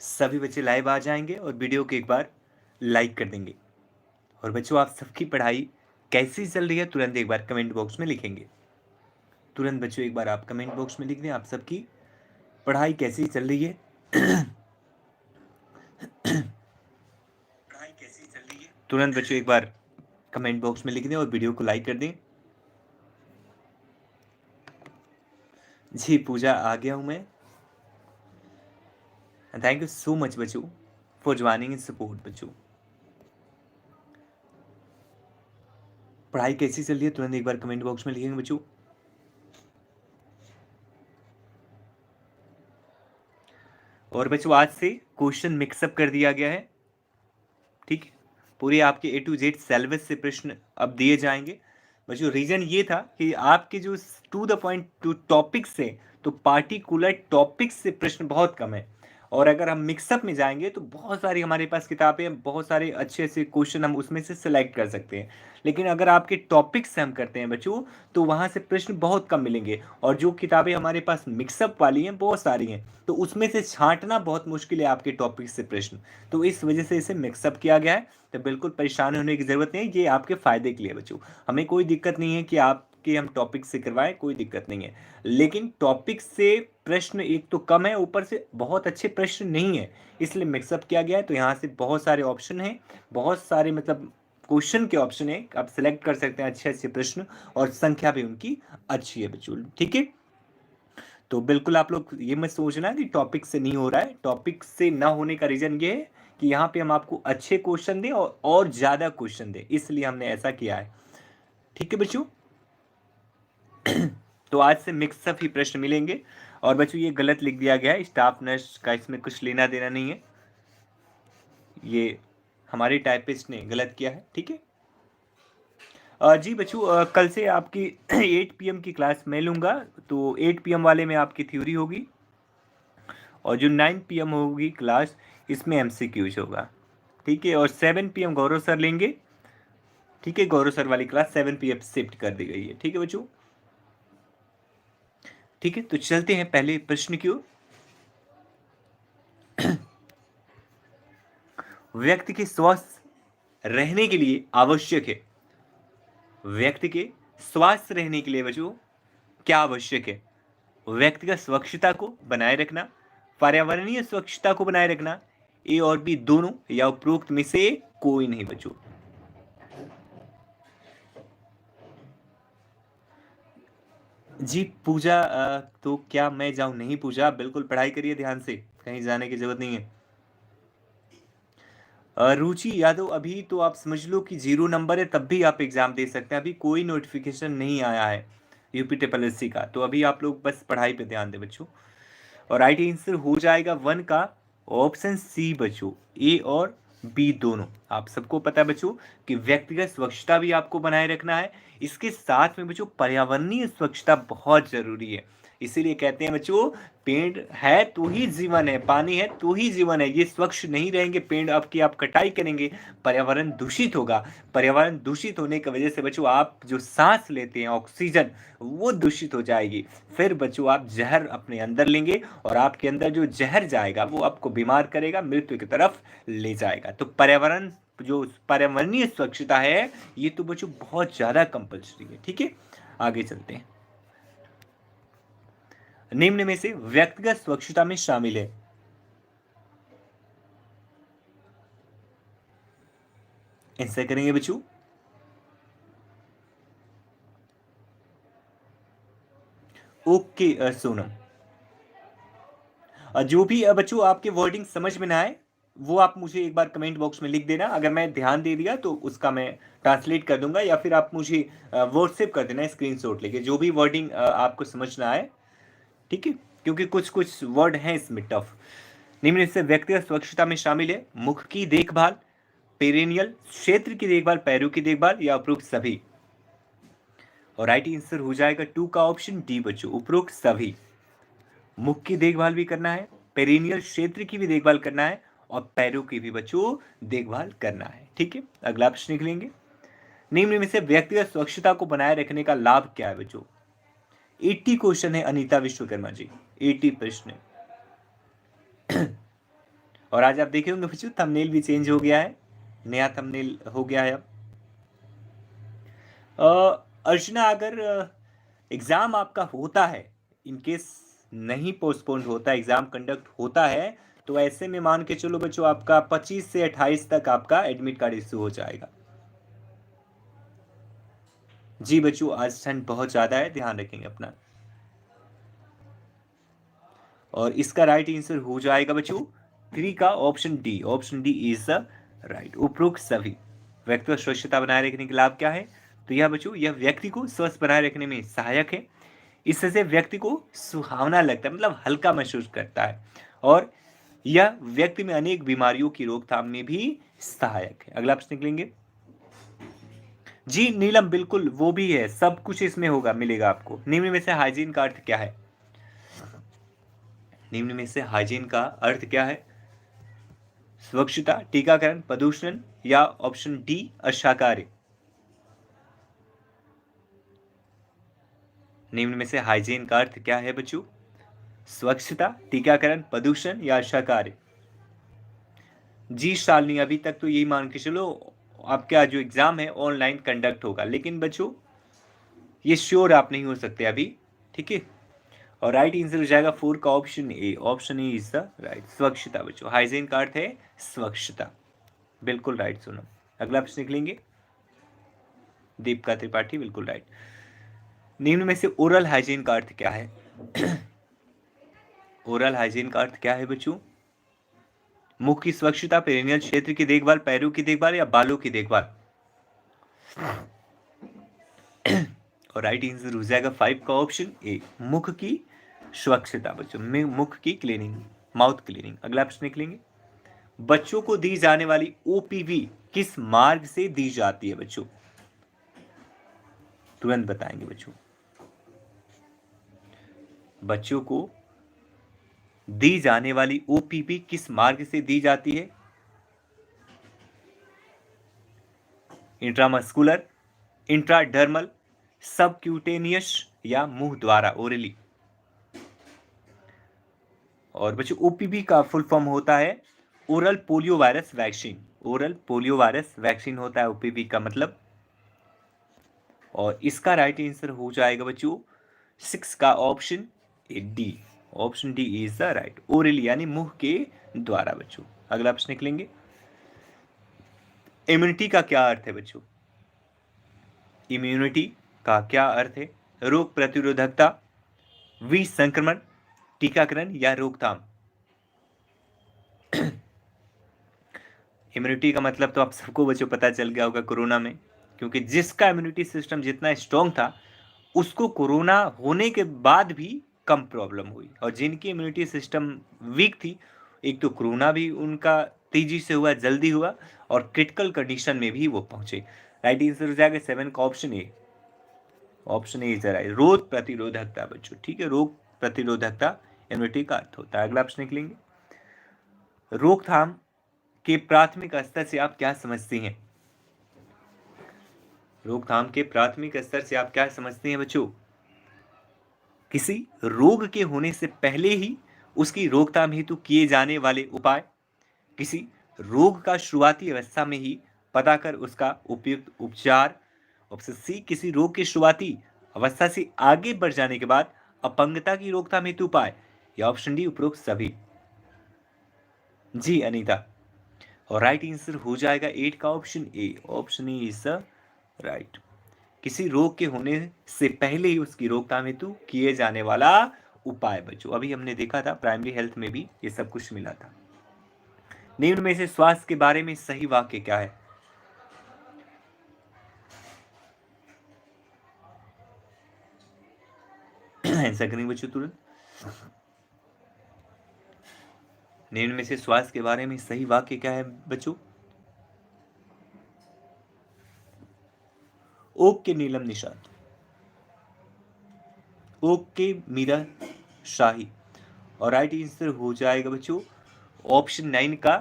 सभी बच्चे लाइव आ जाएंगे और वीडियो को एक बार लाइक कर देंगे। और बच्चों, आप सबकी पढ़ाई कैसी चल रही है तुरंत एक बार कमेंट बॉक्स में लिखेंगे। तुरंत बच्चों एक बार आप कमेंट बॉक्स में लिख दें आप सबकी पढ़ाई कैसी चल रही है। पढ़ाई कैसी चल रही है तुरंत बच्चों एक बार कमेंट बॉक्स में लिख दें और वीडियो को लाइक कर दें। जी पूजा, आ गया हूं मैं। थैंक यू सो मच बच्चों फॉर ज्वाइनिंग इन सपोर्ट। बच्चों पढ़ाई कैसी चल रही है तुरंत एक बार कमेंट बॉक्स में लिखेंगे बच्चों। और बच्चों आज से क्वेश्चन मिक्सअप कर दिया गया है, ठीक है। पूरे आपके ए टू जेड सिलेबस से प्रश्न अब दिए जाएंगे बच्चों। रीजन ये था कि आपके जो to the point to topics से, तो पार्टिकुलर टॉपिक्स से प्रश्न बहुत कम है। और अगर हम मिक्सअप में जाएंगे तो बहुत सारी हमारे पास किताबें हैं, बहुत सारे अच्छे अच्छे क्वेश्चन हम उसमें से सिलेक्ट कर सकते हैं। लेकिन अगर आपके टॉपिक से हम करते हैं बच्चों, तो वहाँ से प्रश्न बहुत कम मिलेंगे। और जो किताबें हमारे पास मिक्सअप वाली हैं बहुत सारी हैं, तो उसमें से छांटना बहुत मुश्किल है आपके टॉपिक से प्रश्न। तो इस वजह से इसे मिक्सअप किया गया है। तो बिल्कुल परेशान होने की ज़रूरत नहीं है, ये आपके फ़ायदे के लिए बच्चों। हमें कोई दिक्कत नहीं है कि आपके हम टॉपिक से करवाएं, कोई दिक्कत नहीं है। लेकिन टॉपिक से प्रश्न एक तो कम है, ऊपर से बहुत अच्छे प्रश्न नहीं है, इसलिए मिक्सअप किया गया है। तो यहाँ से बहुत सारे ऑप्शन हैं, बहुत सारे मतलब क्वेश्चन के ऑप्शन है, आप सिलेक्ट कर सकते हैं अच्छे अच्छे प्रश्न, और संख्या भी उनकी अच्छी है बच्चों, ठीक है। तो बिल्कुल आप लोग ये मत सोचना कि टॉपिक से नहीं हो रहा है। टॉपिक से ना होने का रीज़न ये है कि यहाँ पे हम आपको अच्छे क्वेश्चन दें और ज़्यादा क्वेश्चन दें, इसलिए हमने ऐसा किया है, ठीक है बच्चों। तो आज से मिक्सअप ही प्रश्न मिलेंगे। और बच्चों ये गलत लिख दिया गया है, स्टाफ नर्स का इसमें कुछ लेना देना नहीं है, ये हमारे टाइपिस्ट ने गलत किया है, ठीक है। जी बच्चों, कल से आपकी 8 PM की क्लास मैं लूँगा। तो 8 PM वाले में आपकी थ्योरी होगी, और जो 9 PM होगी क्लास, इसमें MCQs होगा, ठीक है। और 7 PM गौरव सर लेंगे, ठीक है। गौरव सर वाली क्लास 7 PM शिफ्ट कर दी गई है, ठीक है बच्चों। ठीक है, तो चलते हैं पहले प्रश्न की ओर। व्यक्ति के स्वस्थ रहने के लिए आवश्यक है, व्यक्ति के स्वास्थ्य रहने के लिए बच्चों क्या आवश्यक है? व्यक्तिगत स्वच्छता को बनाए रखना, पर्यावरणीय स्वच्छता को बनाए रखना, ए और बी दोनों, या उपरोक्त में से कोई नहीं बच्चों। जी पूजा, तो क्या मैं जाऊं? नहीं पूजा, बिल्कुल पढ़ाई करिए ध्यान से, कहीं जाने की जरूरत नहीं है। रुचि यादव, अभी तो आप समझ लो कि 0 नंबर है, तब भी आप एग्जाम दे सकते हैं। अभी कोई नोटिफिकेशन नहीं आया है UPSSC का, तो अभी आप लोग बस पढ़ाई पे ध्यान दें बच्चों। और राइट आंसर हो जाएगा 1 का ऑप्शन सी बच्चों, ए और बी दोनों। आप सबको पता है बच्चों कि व्यक्तिगत स्वच्छता भी आपको बनाए रखना है, इसके साथ में बच्चों पर्यावरणीय स्वच्छता बहुत जरूरी है। इसीलिए कहते हैं बच्चों, पेड़ है तो ही जीवन है, पानी है तो ही जीवन है। ये स्वच्छ नहीं रहेंगे पेड़, आपकी आप कटाई करेंगे, पर्यावरण दूषित होगा। पर्यावरण दूषित होने की वजह से बच्चों आप जो सांस लेते हैं ऑक्सीजन, वो दूषित हो जाएगी। फिर बच्चों आप जहर अपने अंदर लेंगे, और आपके अंदर जो जहर जाएगा वो आपको बीमार करेगा, मृत्यु की तरफ ले जाएगा। तो पर्यावरण, जो पर्यावरणीय स्वच्छता है, ये तो बच्चों बहुत ज्यादा कंपल्सरी है, ठीक है। आगे चलते हैं। निम्न में से व्यक्तिगत स्वच्छता में शामिल है, आंसर करेंगे बच्चों। ओके सोनम, जो भी बच्चों आपके वर्डिंग समझ में ना आए, वो आप मुझे एक बार कमेंट बॉक्स में लिख देना। अगर मैं ध्यान दे दिया तो उसका मैं ट्रांसलेट कर दूंगा, या फिर आप मुझे व्हाट्सएप कर देना स्क्रीनशॉट लेके, जो भी वर्डिंग आपको समझ ना आए, ठीक है। क्योंकि कुछ कुछ वर्ड हैं इसमें टफ। निम्न से व्यक्तिगत स्वच्छता में शामिल है मुख की देखभाल, पेरेनियल क्षेत्र की देखभाल, पैरों की देखभाल, या उपरोक्त सभी। और राइट आंसर हो जाएगा 2 का ऑप्शन डी बच्चों, उपरोक्त सभी। मुख की देखभाल भी करना है, पेरिनियल क्षेत्र की भी देखभाल करना है, और पैरों की भी बच्चों देखभाल करना है, ठीक है। अगला प्रश्न लिखेंगे। निम्न में से व्यक्तिगत स्वच्छता को बनाए रखने का लाभ क्या है बच्चों? 80 क्वेश्चन है अनीता विश्वकर्मा जी, 80 प्रश्न है। और आज आप देखे होंगे बच्चों थंबनेल भी चेंज हो गया है, नया थंबनेल हो गया है अब। अर्चना, अगर एग्जाम आपका होता है, इनकेस नहीं पोस्टपोन्ड होता, एग्जाम कंडक्ट होता है, तो ऐसे में मान के चलो बच्चों आपका 25 से 28 तक आपका एडमिट कार्ड इश्यू हो जाएगा। जी बच्चों, आज ठंड बहुत ज्यादा है, ध्यान रखेंगे अपना। और इसका राइट आंसर हो जाएगा बच्चों 3 का option D. Option D is the right. उपरोक्त सभी व्यक्तिगत स्वच्छता बनाए रखने के लाभ क्या है? तो यह बच्चों, यह व्यक्ति को स्वस्थ बनाए रखने में सहायक है। इससे व्यक्ति को सुहावना लगता है, मतलब हल्का महसूस करता है, और यह व्यक्ति में अनेक बीमारियों की रोकथाम में भी सहायक है। अगला प्रश्न निकलेंगे। जी नीलम, बिल्कुल वो भी है, सब कुछ इसमें होगा, मिलेगा आपको। निम्न में से हाइजीन का अर्थ क्या है? निम्न में से हाइजीन का अर्थ क्या है? स्वच्छता, टीकाकरण, प्रदूषण, या ऑप्शन डी अशाकाहारी। निम्न में से हाइजीन का अर्थ क्या है बच्चों? स्वच्छता, टीकाकरण, प्रदूषण, या शाकाहारी। जी शालिनी, अभी तक तो यही मान के चलो आपका जो एग्जाम है ऑनलाइन कंडक्ट होगा, लेकिन बच्चों ये श्योर आप नहीं हो सकते अभी, ठीक है। और राइट आंसर हो जाएगा 4 का option A. Option A is the right. स्वच्छता बच्चों, हाइजीन का अर्थ है स्वच्छता, बिल्कुल राइट सुनो। अगला प्रश्न निकलेंगे। दीपिका त्रिपाठी, बिल्कुल राइट। निम्न में से ओरल हाइजीन का अर्थ क्या है? ओरल हाइजीन का अर्थ क्या है बच्चों? मुख की स्वच्छता, पेरिनियल क्षेत्र की देखभाल, पैरों की देखभाल, या बालों की देखभाल। और राइट आंसर हो जाएगा 5 का ऑप्शन ए, मुख की स्वच्छता बच्चों, मुख की क्लीनिंग, माउथ क्लीनिंग। अगला प्रश्न निकलेंगे। बच्चों को दी जाने वाली ओपीवी किस मार्ग से दी जाती है बच्चों? तुरंत बताएंगे बच्चों। बच्चों को दी जाने वाली ओपीवी किस मार्ग से दी जाती है? इंट्रामस्कुलर, इंट्राडर्मल, सबक्यूटेनियस, या मुंह द्वारा, ओरली। और बच्चों ओपीवी का फुल फॉर्म होता है oral polio virus vaccine. Oral polio virus vaccine होता है ओपीवी का मतलब। और इसका राइट आंसर हो जाएगा बच्चों 6 का option D. Option D is the right, orally यानी मुंह के द्वारा बच्चों। अगला प्रश्न निकलेंगे। इम्यूनिटी का क्या अर्थ है बच्चों? इम्यूनिटी का क्या अर्थ है? रोग प्रतिरोधकता, विसंक्रमण, टीकाकरण, या रोकथाम। इम्यूनिटी का मतलब तो आप सबको बच्चों पता चल गया होगा कोरोना में, क्योंकि जिसका इम्यूनिटी सिस्टम जितना स्ट्रांग था उसको कोरोना होने के बाद भी कम प्रॉब्लम हुई, और जिनकी इम्यूनिटी सिस्टम वीक थी, एक तो कोरोना भी उनका तेजी से हुआ, जल्दी हुआ, और क्रिटिकल कंडीशन में भी वो पहुंचे। राइट आंसर हो जाएगा 7 का option A. Option A is right, रोग प्रतिरोधकता बच्चों, ठीक है। रोग प्रतिरोधकता इम्यूनिटी का अर्थ होता है। अगला प्रश्न निकलेंगे। रोकथाम के प्राथमिक स्तर से आप क्या समझते हैं? रोकथाम के प्राथमिक स्तर से आप क्या समझते हैं बच्चों? किसी रोग के होने से पहले ही उसकी रोकथाम हेतु किए जाने वाले उपाय, किसी रोग का शुरुआती अवस्था में ही पता कर उसका उपयुक्त उपचार, ऑप्शन सी किसी रोग की शुरुआती अवस्था से आगे बढ़ जाने के बाद अपंगता की रोकथाम हेतु उपाय, या ऑप्शन डी उपरोक्त सभी। जी अनीता, और राइट आंसर हो जाएगा 8 का option A. Option A is the right, किसी रोग के होने से पहले ही उसकी रोकथाम हेतु किए जाने वाला उपाय बच्चों। अभी हमने देखा था प्राइमरी हेल्थ में भी ये सब कुछ मिला था। निम्न में से स्वास्थ्य के बारे में सही वाक्य क्या है? आंसर करेंगे बच्चों तुरंत। निम्न में से स्वास्थ्य के बारे में सही वाक्य क्या है बच्चों? Okay Neelam Nishad, okay Meera Shahi. और राइट आंसर हो जाएगा बच्चों ऑप्शन 9 का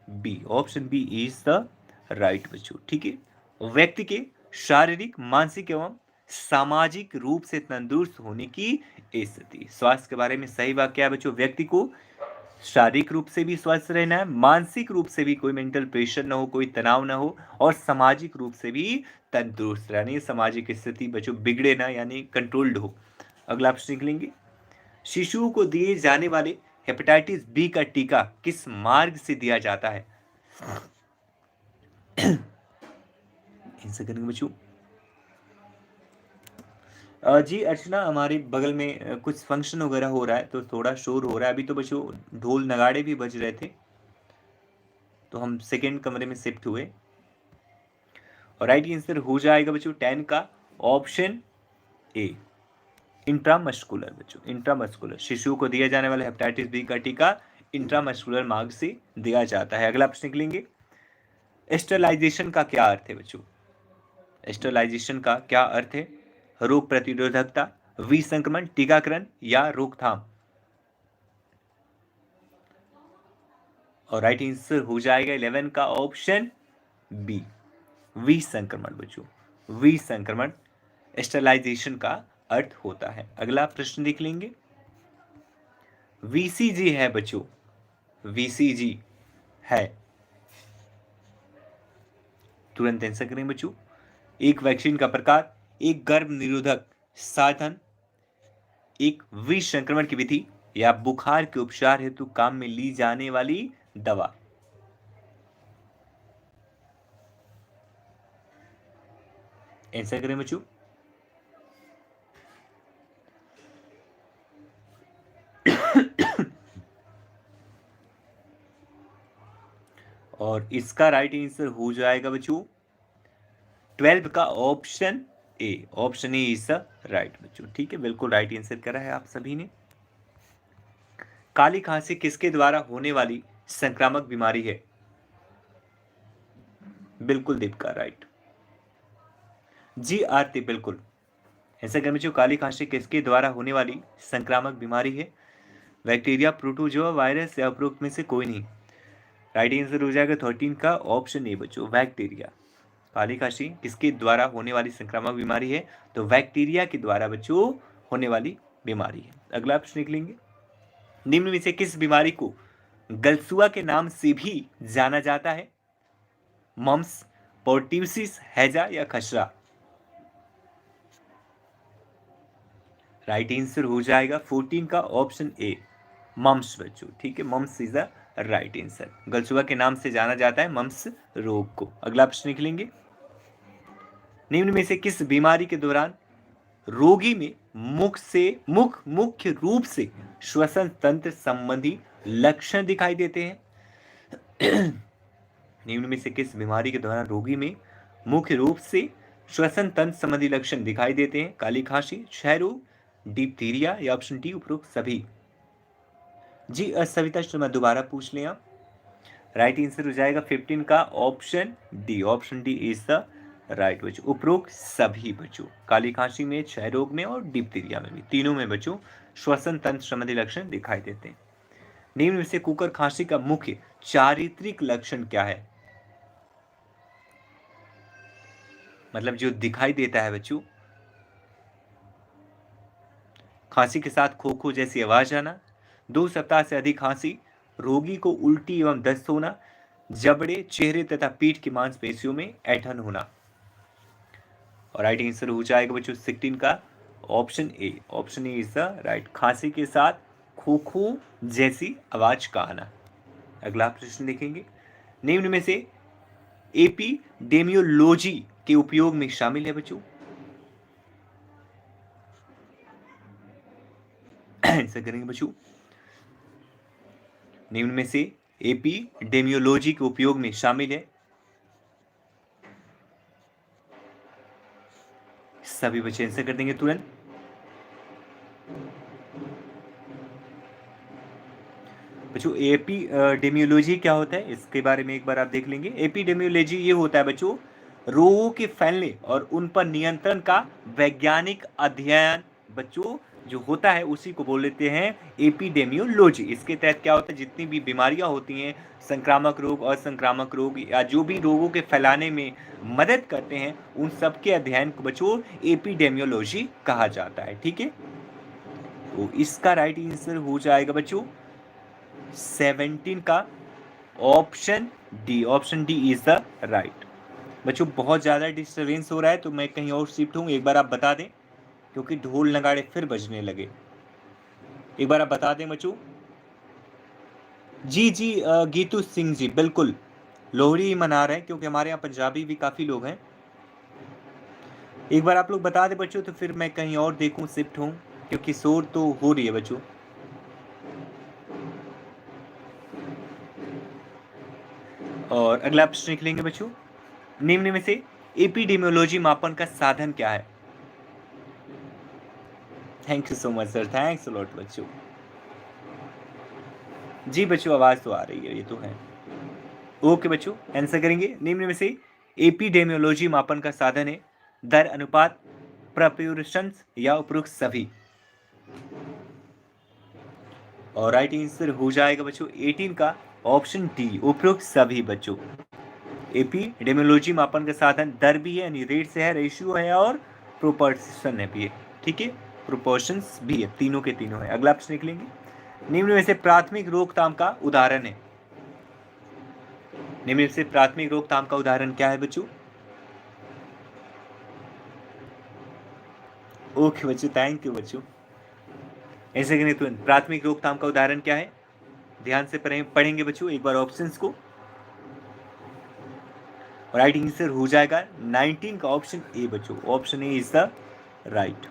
B. Option B is the right बच्चों, ठीक है। व्यक्ति के शारीरिक, मानसिक एवं सामाजिक रूप से तंदुरुस्त होने की स्थिति। स्वास्थ्य के बारे में सही वाक्य है बच्चों, व्यक्ति को शारीरिक रूप से भी स्वस्थ रहना है, मानसिक रूप से भी कोई मेंटल प्रेशर ना हो, कोई तनाव ना हो, और सामाजिक रूप से भी तंदुरुस्त रहना, यानी सामाजिक स्थिति बच्चों बिगड़े ना, यानी कंट्रोल्ड हो। अगला आप सीख लेंगे, शिशुओं को दिए जाने वाले हेपेटाइटिस बी का टीका किस मार्ग से दिया जाता है? आंसर करेंगे बच्चों। जी अर्चना, हमारे बगल में कुछ फंक्शन वगैरह हो रहा है तो थोड़ा शोर हो रहा है। अभी तो बच्चों ढोल नगाड़े भी बज रहे थे, तो हम सेकेंड कमरे में शिफ्ट हुए। और राइट आंसर हो जाएगा बच्चों 10 का ऑप्शन ए, इंट्रामस्कुलर। बच्चों इंट्रामस्कुलर, शिशुओं को दिया जाने वाला हेपेटाइटिस बी का टीका इंट्रामस्कुलर मार्ग से दिया जाता है। अगला प्रश्न लिखेंगे, स्टेरलाइजेशन का क्या अर्थ है बच्चों? स्टेरलाइजेशन का क्या अर्थ है? रोग प्रतिरोधकता, विसंक्रमण, टीकाकरण या रोकथाम? और राइट आंसर हो जाएगा 11 का ऑप्शन बी, विसंक्रमण। बच्चों विसंक्रमण स्टेरलाइजेशन का अर्थ होता है। अगला प्रश्न देख लेंगे, वीसीजी है बच्चों, वीसीजी है, तुरंत आंसर करें बच्चों। एक वैक्सीन का प्रकार, एक गर्भ निरोधक साधन, एक विष संक्रमण की विधि, या बुखार के उपचार हेतु काम में ली जाने वाली दवा? आंसर करें बच्चों। और इसका राइट आंसर हो जाएगा बच्चों 12 का option A, option A is the right बच्चों। ठीक है, बिल्कुल राइट आंसर करा है आप सभी ने। काली खांसी किसके द्वारा होने वाली संक्रामक बीमारी है? बिल्कुल दीपिका, राइट। जी आरती, बिल्कुल ऐसा कर बच्चों, काली खांसी किसके द्वारा होने वाली संक्रामक बीमारी है? बैक्टीरिया, प्रोटोजोआ, वायरस या उपरोक्त में से कोई नहीं? राइट आंसर हो जाएगा 13 का ऑप्शन ए बच्चों, बैक्टीरिया। काली खांसी किसके द्वारा होने वाली संक्रामक बीमारी है? तो बैक्टीरिया के द्वारा बच्चों होने वाली बीमारी है। अगला प्रश्न निकलेंगे, निम्न में से किस बीमारी को गलसुआ के नाम से भी जाना जाता है? मम्स, पोर्टिवसिस, हैजा या खसरा? राइट आंसर हो जाएगा 14 का ऑप्शन ए, मम्स बच्चों। ठीक है, mumps is the right answer. गलसुआ के नाम से जाना जाता है मम्स रोग को। अगला प्रश्न निकलेंगे, निम्न में से किस बीमारी के दौरान रोगी में मुख्य रूप से श्वसन तंत्र संबंधी लक्षण दिखाई देते हैं? निम्न में से किस बीमारी के दौरान रोगी में मुख्य रूप से श्वसन तंत्र संबंधी लक्षण दिखाई देते हैं? काली खांसी, क्षय रोग, डिप्थीरिया या ऑप्शन डी उपरोक्त सभी? जी सविता शर्मा, दोबारा पूछ लें आप। राइट आंसर हो जाएगा 15 का option D, option D is the right बच्चों, उपरोक्त सभी बच्चों। काली खांसी में, क्षय रोग में और डिप्थीरिया में भी, तीनों में बच्चों श्वसन तंत्र संबंधी लक्षण दिखाई देते हैं। निम्न में से कुकर खांसी का मुख्य चारित्रिक लक्षण क्या है? मतलब जो दिखाई देता है बच्चों, खांसी के साथ खो खो जैसी आवाज आना, 2 सप्ताह से अधिक खांसी, रोगी को उल्टी एवं दस्त होना, जबड़े, चेहरे तथा पीठ की मांसपेशियों में ऐंठन होना। और राइट आंसर हो जाएगा बच्चों 16 का option A, option A is the right, खांसी के साथ खो खो जैसी आवाज का आना। अगला प्रश्न देखेंगे, निम्न में से एपिडेमियोलॉजी के उपयोग में शामिल है बच्चों? ऐसा करेंगे बच्चों, निम्न में से एपिडेमियोलॉजी के उपयोग में शामिल है? सभी बच्चे आंसर कर देंगे तुरंत। बच्चों एपिडेमियोलॉजी क्या होता है, इसके बारे में एक बार आप देख लेंगे। एपिडेमियोलॉजी ये होता है बच्चों, रोगों के फैलने और उन पर नियंत्रण का वैज्ञानिक अध्ययन बच्चों जो होता है उसी को बोल लेते हैं एपिडेमियोलॉजी। इसके तहत क्या होता है, जितनी भी बीमारियां होती हैं, संक्रामक रोग, असंक्रामक रोग या जो भी रोगों के फैलाने में मदद करते हैं, उन सब के अध्ययन को बच्चों एपिडेमियोलॉजी कहा जाता है। ठीक है, तो इसका राइट आंसर हो जाएगा बच्चों 17 का option D is the right. बच्चों बहुत ज़्यादा डिस्टर्बेंस हो रहा है तो मैं कहीं और शिफ्ट हूँ, एक बार आप बता दें, क्योंकि ढोल नगाड़े फिर बजने लगे। एक बार आप बता दें बच्चों। जी जी गीतू सिंह जी, बिल्कुल लोहड़ी ही मना रहे हैं, क्योंकि हमारे यहाँ पंजाबी भी काफ़ी लोग हैं। एक बार आप लोग बता दें बच्चों, तो फिर मैं कहीं और देखूं, शिफ्ट हूँ, क्योंकि शोर तो हो रही है बच्चों। और अगला प्रश्न लिख लेंगे बच्चों, निम्न में से एपिडेमियोलॉजी मापन का साधन क्या है? Thank you so much sir, thanks a lot बच्चों। जी बच्चों आवाज तो आ रही है, ये तो है। ओके बच्चों, आंसर करेंगे, निम्न में से एपिडेमियोलॉजी मापन का साधन है दर, अनुपात, प्रप्यूरेशंस या उपरोक्त सभी। और राइट आंसर हो जाएगा बच्चों 18 का ऑप्शन डी, उपरोक्त सभी बच्चों। एपिडेमियोलॉजी मापन का साधन दर भी है, यानी रेट से है, रेशियो है और प्रोपोर्शन है भी है, ठीक है, प्रोपोर्शंस भी है, तीनों के तीनों है। अगला प्रश्न निकलेंगे, निम्न में से प्राथमिक रोकथाम का उदाहरण है। निम्न में से प्राथमिक रोकथाम का उदाहरण क्या है बच्चों? ओके बच्चों, थैंक यू बच्चों। ऐसे करें तो प्राथमिक रोकथाम का उदाहरण क्या है? ध्यान से पढ़ेंगे बच्चों एक बार ऑप्शंस को। राइट आंसर हो जाएगा 19 का ऑप्शन ए बच्चों, option A is the right.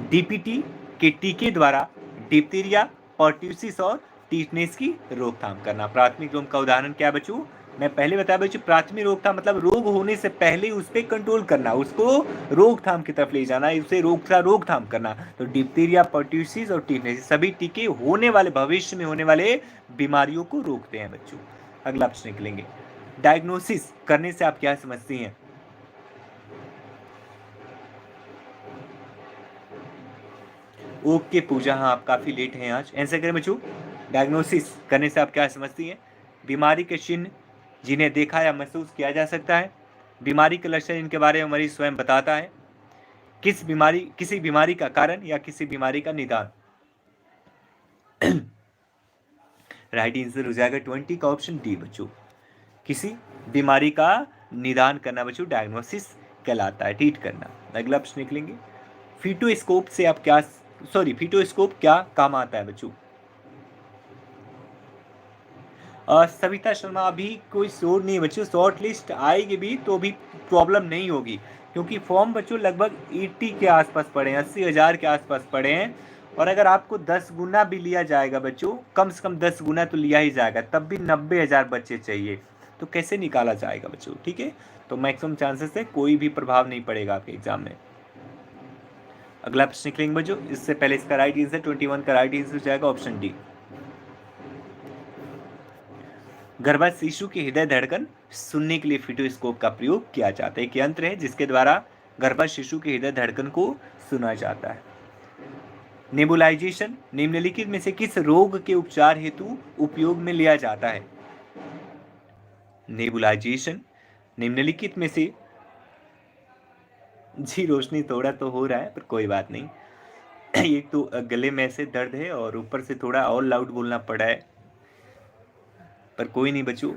DPT के टीके द्वारा डिप्थीरिया, पर्ट्यूसिस और टीटनेस की रोकथाम करना। प्राथमिक रोग का उदाहरण क्या है बच्चों? मैं पहले बताया बच्चों, प्राथमिक रोकथाम मतलब रोग होने से पहले उस पर कंट्रोल करना, उसको रोकथाम की तरफ ले जाना, उसे रोकथाम करना। तो डिप्थीरिया, पर्ट्यूसिस और टीटनेस सभी टीके होने वाले, भविष्य में होने वाले बीमारियों को रोकते हैं बच्चों। अगला प्रश्न निकलेंगे, डायग्नोसिस करने से आप क्या समझती हैं? ओके पूजा, हाँ आप काफ़ी लेट हैं आज। आंसर करें बच्चों, डायग्नोसिस करने से आप क्या समझती हैं? बीमारी के चिन्ह जिन्हें देखा या महसूस किया जा सकता है, बीमारी के लक्षण इनके बारे में मरीज स्वयं बताता है, किसी बीमारी का कारण या किसी बीमारी का निदान। राइट आंसर हो जाएगा 20 का ऑप्शन डी बच्चों, किसी बीमारी का निदान करना बच्चों डायग्नोसिस कहलाता है, ट्रीट करना। अगला प्रश्न निकलेंगे, फीटोस्कोप से आप क्या, फीटोस्कोप क्या काम आता है बच्चों? सविता शर्मा, अभी कोई शोर नहीं है बच्चों, शॉर्ट लिस्ट आएगी भी तो भी प्रॉब्लम नहीं होगी, क्योंकि फॉर्म बच्चों लगभग 80 के आसपास पड़े हैं, 80,000 के आसपास पड़े हैं। और अगर आपको 10 गुना भी लिया जाएगा बच्चों, कम से कम 10 गुना तो लिया ही जाएगा, तब भी 90,000 बच्चे चाहिए, तो कैसे निकाला जाएगा बच्चों, ठीक है। तो मैक्सिमम चांसेस है कोई भी प्रभाव नहीं पड़ेगा आपके एग्जाम में। अगला प्रश्न निकलेंगे बच्चों, इससे पहले इसका राइट आंसर 21 का राइट आंसर हो जाएगा ऑप्शन डी। गर्भस्थ शिशु की हृदय धड़कन सुनने के लिए फीटोस्कोप का प्रयोग किया जाता है। एक यंत्र है जिसके द्वारा गर्भस्थ शिशु की हृदय धड़कन को सुना जाता है। नेबुलाइजेशन निम्नलिखित में से किस रोग के उपचार हेतु उपयोग में लिया जाता है? नेबुलाइजेशन निम्नलिखित में से, जी रोशनी थोड़ा तो हो रहा है पर कोई बात नहीं, एक तो गले में से दर्द है और ऊपर से थोड़ा और लाउड बोलना पड़ा है, पर कोई नहीं बच्चों,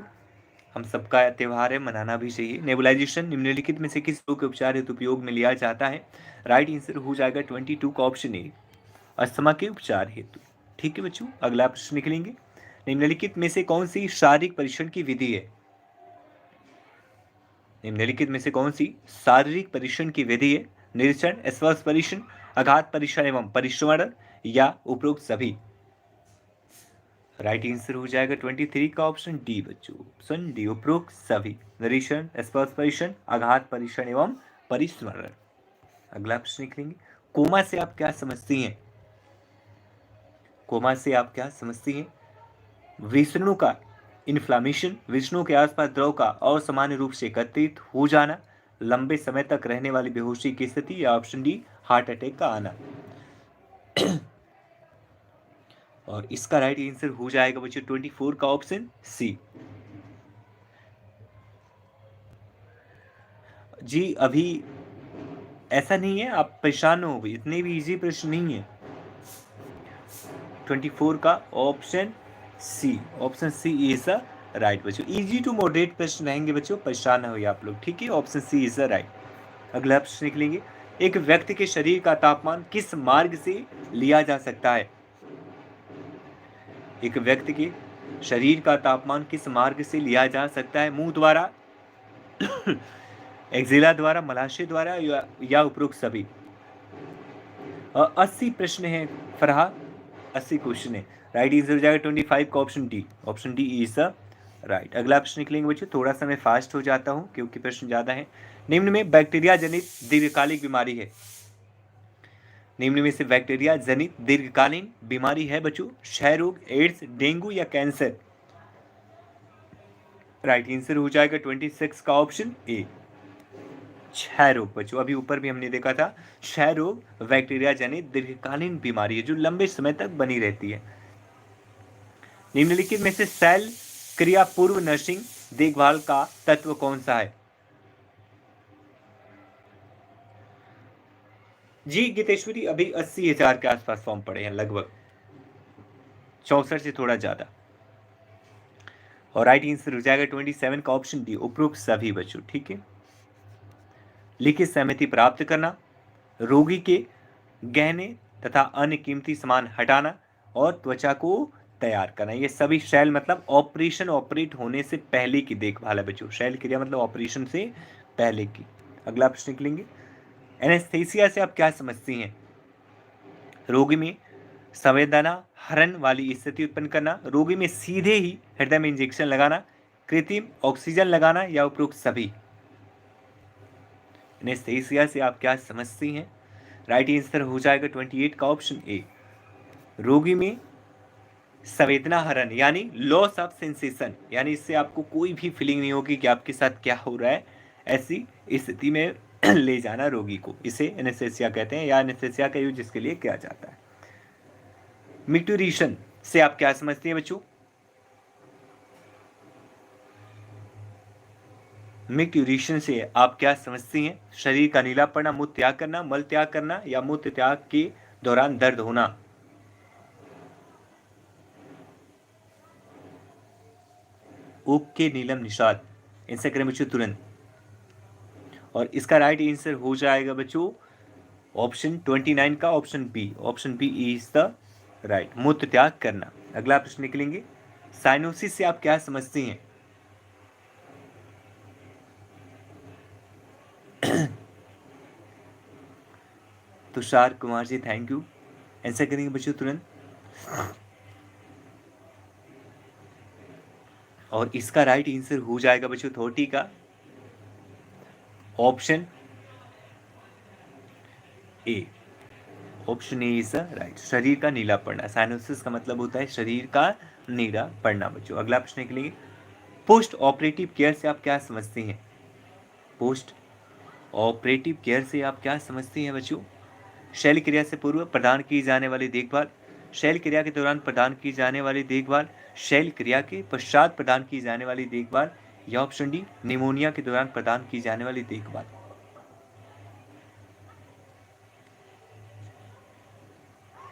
हम सबका त्यौहार है, मनाना भी चाहिए। नेबुलाइजेशन निम्नलिखित में से किस रोग के उपचार हेतु उपयोग में लिया जाता है? राइट आंसर हो जाएगा 22 का ऑप्शन ए, अस्थमा के उपचार हेतु, ठीक है बच्चों। अगला प्रश्न निकलेंगे, निम्नलिखित में से कौन सी शारीरिक परीक्षण की विधि है? निम्नलिखित में से कौन सी शारीरिक परीक्षण की विधि है? निरीक्षण, स्पर्श परीक्षण, आघात परीक्षण एवं परिश्रमण या उपरोक्त सभी। राइट आंसर हो जाएगा 23 का ऑप्शन डी बच्चों, ऑप्शन डी, उपरोक्त सभी, निरीक्षण, स्पर्श परीक्षण, आघात परीक्षण एवं परिस्मरण। अगला प्रश्न निकलेंगे, कोमा से आप क्या समझती हैं? कोमा से आप क्या समझती हैं? विषाणु का इन्फ्लामेशन, विषाणु के आसपास द्रव का असामान्य रूप से एकत्रित हो जाना, लंबे समय तक रहने वाली बेहोशी की स्थिति या ऑप्शन डी हार्ट अटैक का आना। और इसका राइट आंसर हो जाएगा बच्चों 24 का ऑप्शन सी। जी अभी ऐसा नहीं है, आप परेशान हो, इतने भी इजी प्रश्न नहीं है। 24 का option C is the right बच्चों। इजी टू मॉडरेट प्रश्न रहेंगे बच्चों, परेशान ना होइए आप लोग, ठीक है। Option C is the right. अगला प्रश्न निकलेंगे, एक व्यक्ति के शरीर का तापमान किस मार्ग से लिया जा सकता है? एक व्यक्ति के शरीर का तापमान किस मार्ग से लिया जा सकता है? मुंह द्वारा, एक्जिला द्वारा, मलाशय द्वारा या उपरोक्त सभी? 80 प्रश्न है फरहा, 80 क्वेश्चन है। राइट आंसर हो जाएगा 25 का option D is the right. अगला प्रश्न निकलेंगे बच्चों, थोड़ा सा मैं फास्ट हो जाता हूं क्योंकि प्रश्न ज्यादा है। निम्न में बैक्टीरिया जनित दीर्घकालिक बीमारी है, निम्न में से बैक्टीरिया जनित दीर्घकालीन बीमारी है बच्चों, क्षय रोग, एड्स, डेंगू या कैंसर? राइट आंसर हो जाएगा 26 का ऑप्शन ए, क्षय रोग बच्चों। अभी ऊपर भी हमने देखा था, क्षय रोग बैक्टीरिया जनित दीर्घकालीन बीमारी है जो लंबे समय तक बनी रहती है। निम्नलिखित में से सेल क्रिया पूर्व नर्सिंग देखभाल का तत्व कौन सा है? जी गीतेश्वरी, अभी 80,000 के आसपास फॉर्म पड़े हैं, लगभग 64 से थोड़ा ज्यादा। और राइट आंसर हो जाएगा 27 का ऑप्शन डी, उपरोक्त सभी बच्चों, ठीक है। लिखित सहमति प्राप्त करना, रोगी के गहने तथा अन्य कीमती सामान हटाना और त्वचा को तैयार करना, ये सभी शैल मतलब ऑपरेट होने से पहले की देखभाल है बच्चों। शैल क्रिया मतलब ऑपरेशन से पहले की। अगला प्रश्न निकलेंगे, एनेस्थेसिया से आप क्या समझती हैं? रोगी में संवेदना हरण वाली स्थिति उत्पन्न करना, रोगी में सीधे ही हृदय में इंजेक्शन लगाना, कृत्रिम ऑक्सीजन लगाना या उपरोक्त सभी? एनेस्थेसिया से आप क्या समझती हैं? राइट आंसर हो जाएगा 28 का ऑप्शन ए, रोगी में संवेदना हरण यानी लॉस ऑफ सेंसेशन, यानी इससे आपको कोई भी फीलिंग नहीं होगी कि आपके साथ क्या हो रहा है, ऐसी स्थिति में ले जाना रोगी को, इसे एनेस्थेसिया कहते हैं या एनेस्थेसिया का यूज जिसके लिए किया जाता है। मिट्यूरेशन से आप क्या समझते हैं बच्चों? मिट्यूरेशन से आप क्या समझती हैं? शरीर का नीला पड़ना, मूत्र त्याग करना, मल त्याग करना या मूत्र त्याग के दौरान दर्द होना? ओके नीलम निषाद, आंसर करें बच्चों तुरंत। और इसका राइट आंसर हो जाएगा बच्चों ऑप्शन 29 का option B is the right, मूत्र त्याग करना। अगला प्रश्न निकलेंगे, साइनोसिस से आप क्या समझती हैं? Tushar Kumar ji thank you, answer करेंगे बच्चों तुरंत। और इसका राइट आंसर हो जाएगा बच्चों 30 का option A, option A is right, शरीर का नीला पड़ना। साइनोसिस का मतलब होता है शरीर का नीला पड़ना बच्चों। अगला प्रश्न निकलेंगे, पोस्ट ऑपरेटिव केयर से आप क्या समझते हैं? पोस्ट ऑपरेटिव केयर से आप क्या समझते हैं बच्चों? शैल क्रिया से पूर्व प्रदान की जाने वाली देखभाल, शैल क्रिया के दौरान प्रदान की जाने वाली देखभाल, शैल क्रिया के पश्चात प्रदान की जाने वाली देखभाल या ऑप्शन डी निमोनिया के दौरान प्रदान की जाने वाली देखभाल?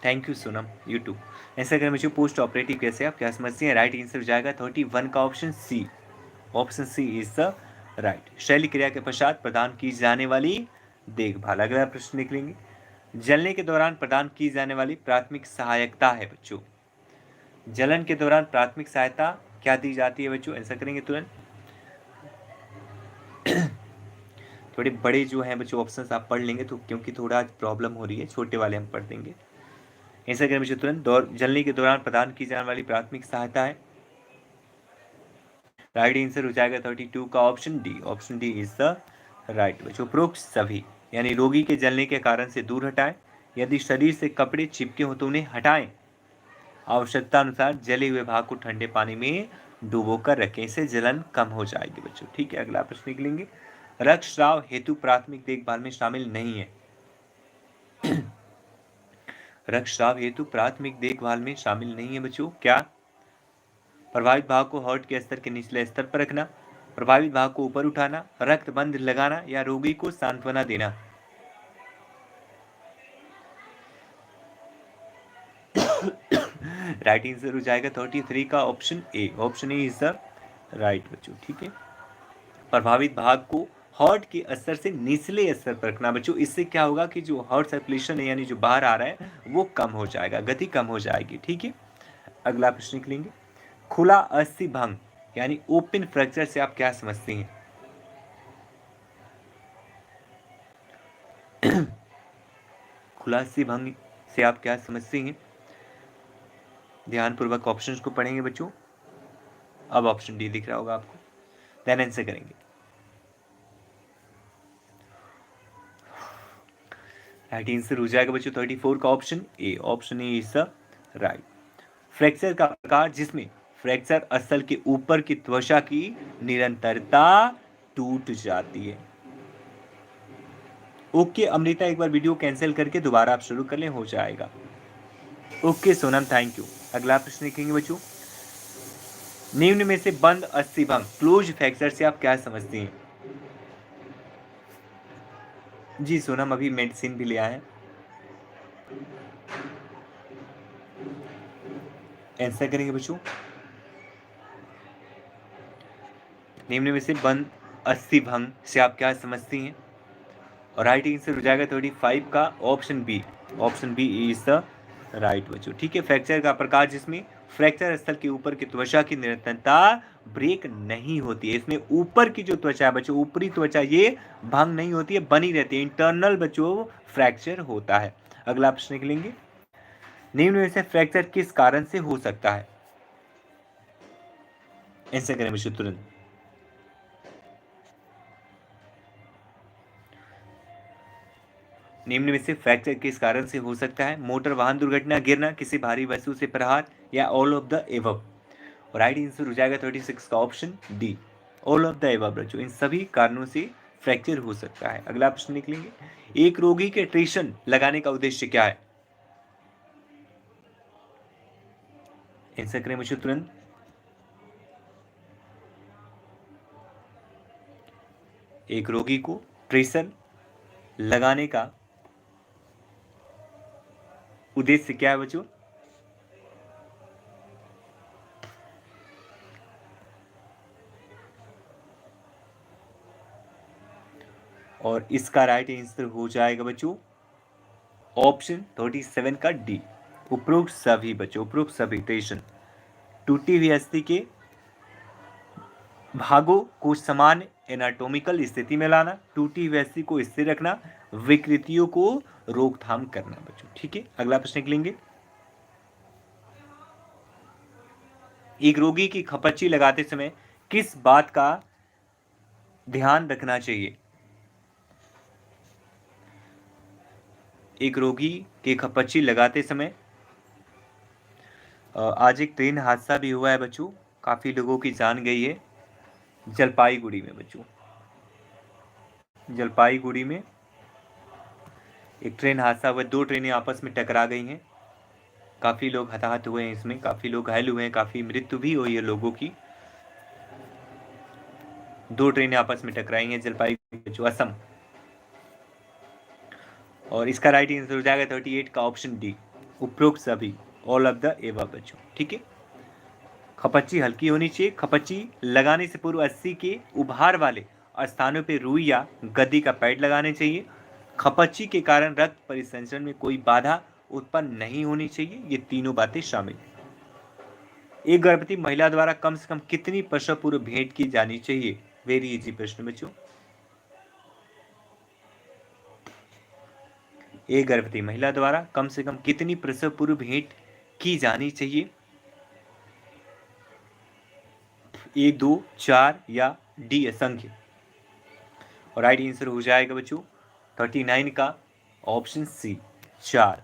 Thank you Sonam YouTube. ऐसा करें बच्चों, पोस्ट ऑपरेटिव कैसे आप क्या समझते हैं? राइट आंसर हो जाएगा 31 का option C is the right, शैल क्रिया के पश्चात प्रदान की जाने वाली देखभाल। अगला प्रश्न निकलेंगे, जलने के दौरान प्रदान की जाने वाली प्राथमिक सहायकता है बच्चों, जलन के दौरान प्राथमिक सहायता क्या दी जाती है बच्चों? आंसर करेंगे तुरंत। थोड़े बड़े जो हैं बच्चों ऑप्शंस आप पढ़ लेंगे तो, क्योंकि थोड़ा आज प्रॉब्लम हो रही है, छोटे वाले हम पढ़ देंगे। आंसर करें बच्चों तुरंत, जलने के दौरान प्रदान की जाने वाली प्राथमिक सहायता है। राइट आंसर हो जाएगा 32 का option D is the right बच्चों, उपरोक्त सभी, यानी रोगी के जलने के कारण से दूर हटाएं, यदि शरीर से कपड़े चिपके हो तो उन्हें हटाएं, आवश्यकता अनुसार जले हुए भाग को ठंडे पानी में डुबो कर रखें, इससे जलन कम हो जाएगी बच्चों, ठीक है। अगला प्रश्न निकलेंगे, रक्तस्राव हेतु प्राथमिक देखभाल में शामिल नहीं है, रक्तस्राव हेतु प्राथमिक देखभाल में शामिल नहीं है बच्चों, क्या? प्रभावित भाग को हार्ट के स्तर के निचले स्तर पर रखना, प्रभावित भाग को ऊपर उठाना, रक्त बंध लगाना या रोगी को सांत्वना देना? राइट आंसर हो जाएगा 33 का option A. Option A is the right बच्चों। ठीक है, प्रभावित भाग को हार्ट के स्तर से निचले स्तर पर रखना बच्चों। इससे क्या होगा कि जो हार्ट सर्कुलेशन है यानी जो बाहर आ रहा है वो कम हो जाएगा, गति कम हो जाएगी। ठीक है, अगला प्रश्न निकलेंगे। खुला अस्थि भंग यानी ओपन फ्रैक्चर से आप क्या समझते हैं? खुला अस्थि भंग से आप क्या समझते हैं? ध्यानपूर्वक ऑप्शंस को पढ़ेंगे बच्चों। अब ऑप्शन डी दिख रहा होगा आपको, देन आंसर करेंगे। राइट आंसर हो जाएगा बच्चों 34 का option A. Option A is the right. Fracture का प्रकार जिसमें फ्रैक्चर स्थल के ऊपर की त्वचा की निरंतरता टूट जाती है। ओके अमृता, एक बार वीडियो कैंसिल करके दोबारा आप शुरू कर लें, हो जाएगा। Okay Sonam, thank you. अगला प्रश्न लिखेंगे बच्चों। निम्न में से बंद अस्थिभंग क्लोज फ्रैक्चर से आप क्या समझते हैं? जी सोनम, अभी मेडिसिन भी ले आए हैं। आंसर करेंगे बच्चों। निम्न में से बंद अस्थिभंग से आप क्या समझते हैं? और राइट आंसर हो जाएगा 35 का option B. Option B is the right बच्चों। ठीक है, फ्रैक्चर का प्रकार जिसमें फ्रैक्चर स्थल के ऊपर की त्वचा की निरंतरता ब्रेक नहीं होती है। इसमें ऊपर की जो त्वचा है बच्चों, ऊपरी त्वचा ये भंग नहीं होती है, बनी रहती है। इंटरनल बच्चों फ्रैक्चर होता है। अगला प्रश्न निकलेंगे। निम्न में से फ्रैक्चर किस कारण से हो सकता है? आंसर करें बच्चों तुरंत। निम्न में से फ्रैक्चर किस कारण से हो सकता है? मोटर वाहन दुर्घटना, गिरना, किसी भारी वस्तु से प्रहार, या all of the above. Right answer हो जाएगा 36 का option D, all of the above बच्चों। इन सभी कारणों से फ्रैक्चर हो सकता है। अगला प्रश्न निकलेंगे। एक रोगी के ट्रेशन लगाने का उद्देश्य क्या है? आंसर करें बच्चों तुरंत। एक रोगी को ट्रेसर लगाने का उद्देश्य क्या है बच्चों? और इसका राइट आंसर हो जाएगा बच्चों ऑप्शन 37 का डी, उपरोक्त सभी बच्चों। उपरोक्त सभी ट्रेशन टूटी हुई अस्थि के भागों को समान एनाटॉमिकल स्थिति में लाना, टूटी हुई अस्थि को स्थिर रखना, विकृतियों को रोकथाम करना बच्चों। ठीक है, अगला प्रश्न निकलेंगे। एक रोगी की खपच्ची लगाते समय किस बात का ध्यान रखना चाहिए? एक रोगी की खपच्ची लगाते समय आज एक ट्रेन हादसा भी हुआ है बच्चों, काफी लोगों की जान गई है जलपाईगुड़ी में बच्चों। जलपाईगुड़ी में एक ट्रेन हादसा हुआ, दो ट्रेनें आपस में टकरा गई हैं, काफी लोग हताहत हुए हैं, इसमें काफी लोग घायल हुए हैं, काफी मृत्यु भी हुई है लोगों की। दो ट्रेनें आपस में टकराई हैं जलपाईगुड़ी बच्चों, असम। और इसका राइट आंसर हो जाएगा 38 का ऑप्शन डी, उपरोक्त सभी, ऑल ऑफ द एबव बच्चों। ठीक है, खपच्ची हल्की होनी चाहिए। खपच्ची लगाने से पूर्व अस्थि के उभार वाले स्थानों पर रुई या गद्दी का पैड लगाने चाहिए। खपच्ची के कारण रक्त परिसंचरण में कोई बाधा उत्पन्न नहीं होनी चाहिए। ये तीनों बातें शामिल। एक गर्भवती महिला द्वारा कम से कम कितनी प्रसव पूर्व भेंट की जानी चाहिए? वेरी इजी प्रश्न बच्चों। एक गर्भवती महिला द्वारा कम से कम कितनी प्रसव पूर्व भेंट की जानी चाहिए? 1, 2, 4 या डी असंख्य। और राइट आंसर हो जाएगा बच्चों 39 का option C, 4।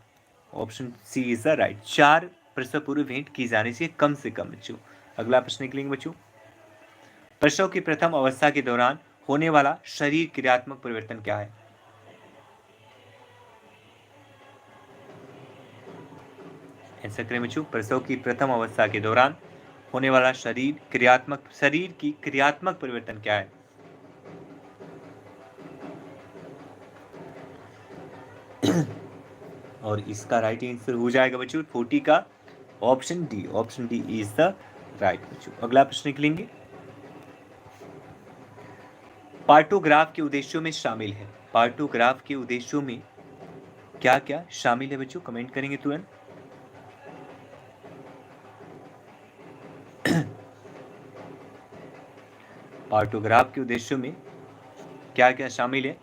Option C is the right. 4 प्रसव पूर्व भेंट की जानी चाहिए कम से कम बच्चों। अगला प्रश्न निकलेंगे बच्चों। प्रसव की प्रथम अवस्था के दौरान होने वाला शरीर क्रियात्मक परिवर्तन क्या है? आंसर करें बच्चों। प्रसव की प्रथम अवस्था के दौरान होने वाला शरीर की क्रियात्मक परिवर्तन क्या है? और इसका राइट आंसर हो जाएगा बच्चों 40 का option D is the right बच्चों। अगला प्रश्न निकलेंगे, पार्टोग्राफ के उद्देश्यों में शामिल है। पार्टोग्राफ के उद्देश्यों में क्या क्या शामिल है बच्चों, कमेंट करेंगे तुरंत। पार्टोग्राफ के उद्देश्यों में क्या क्या शामिल है?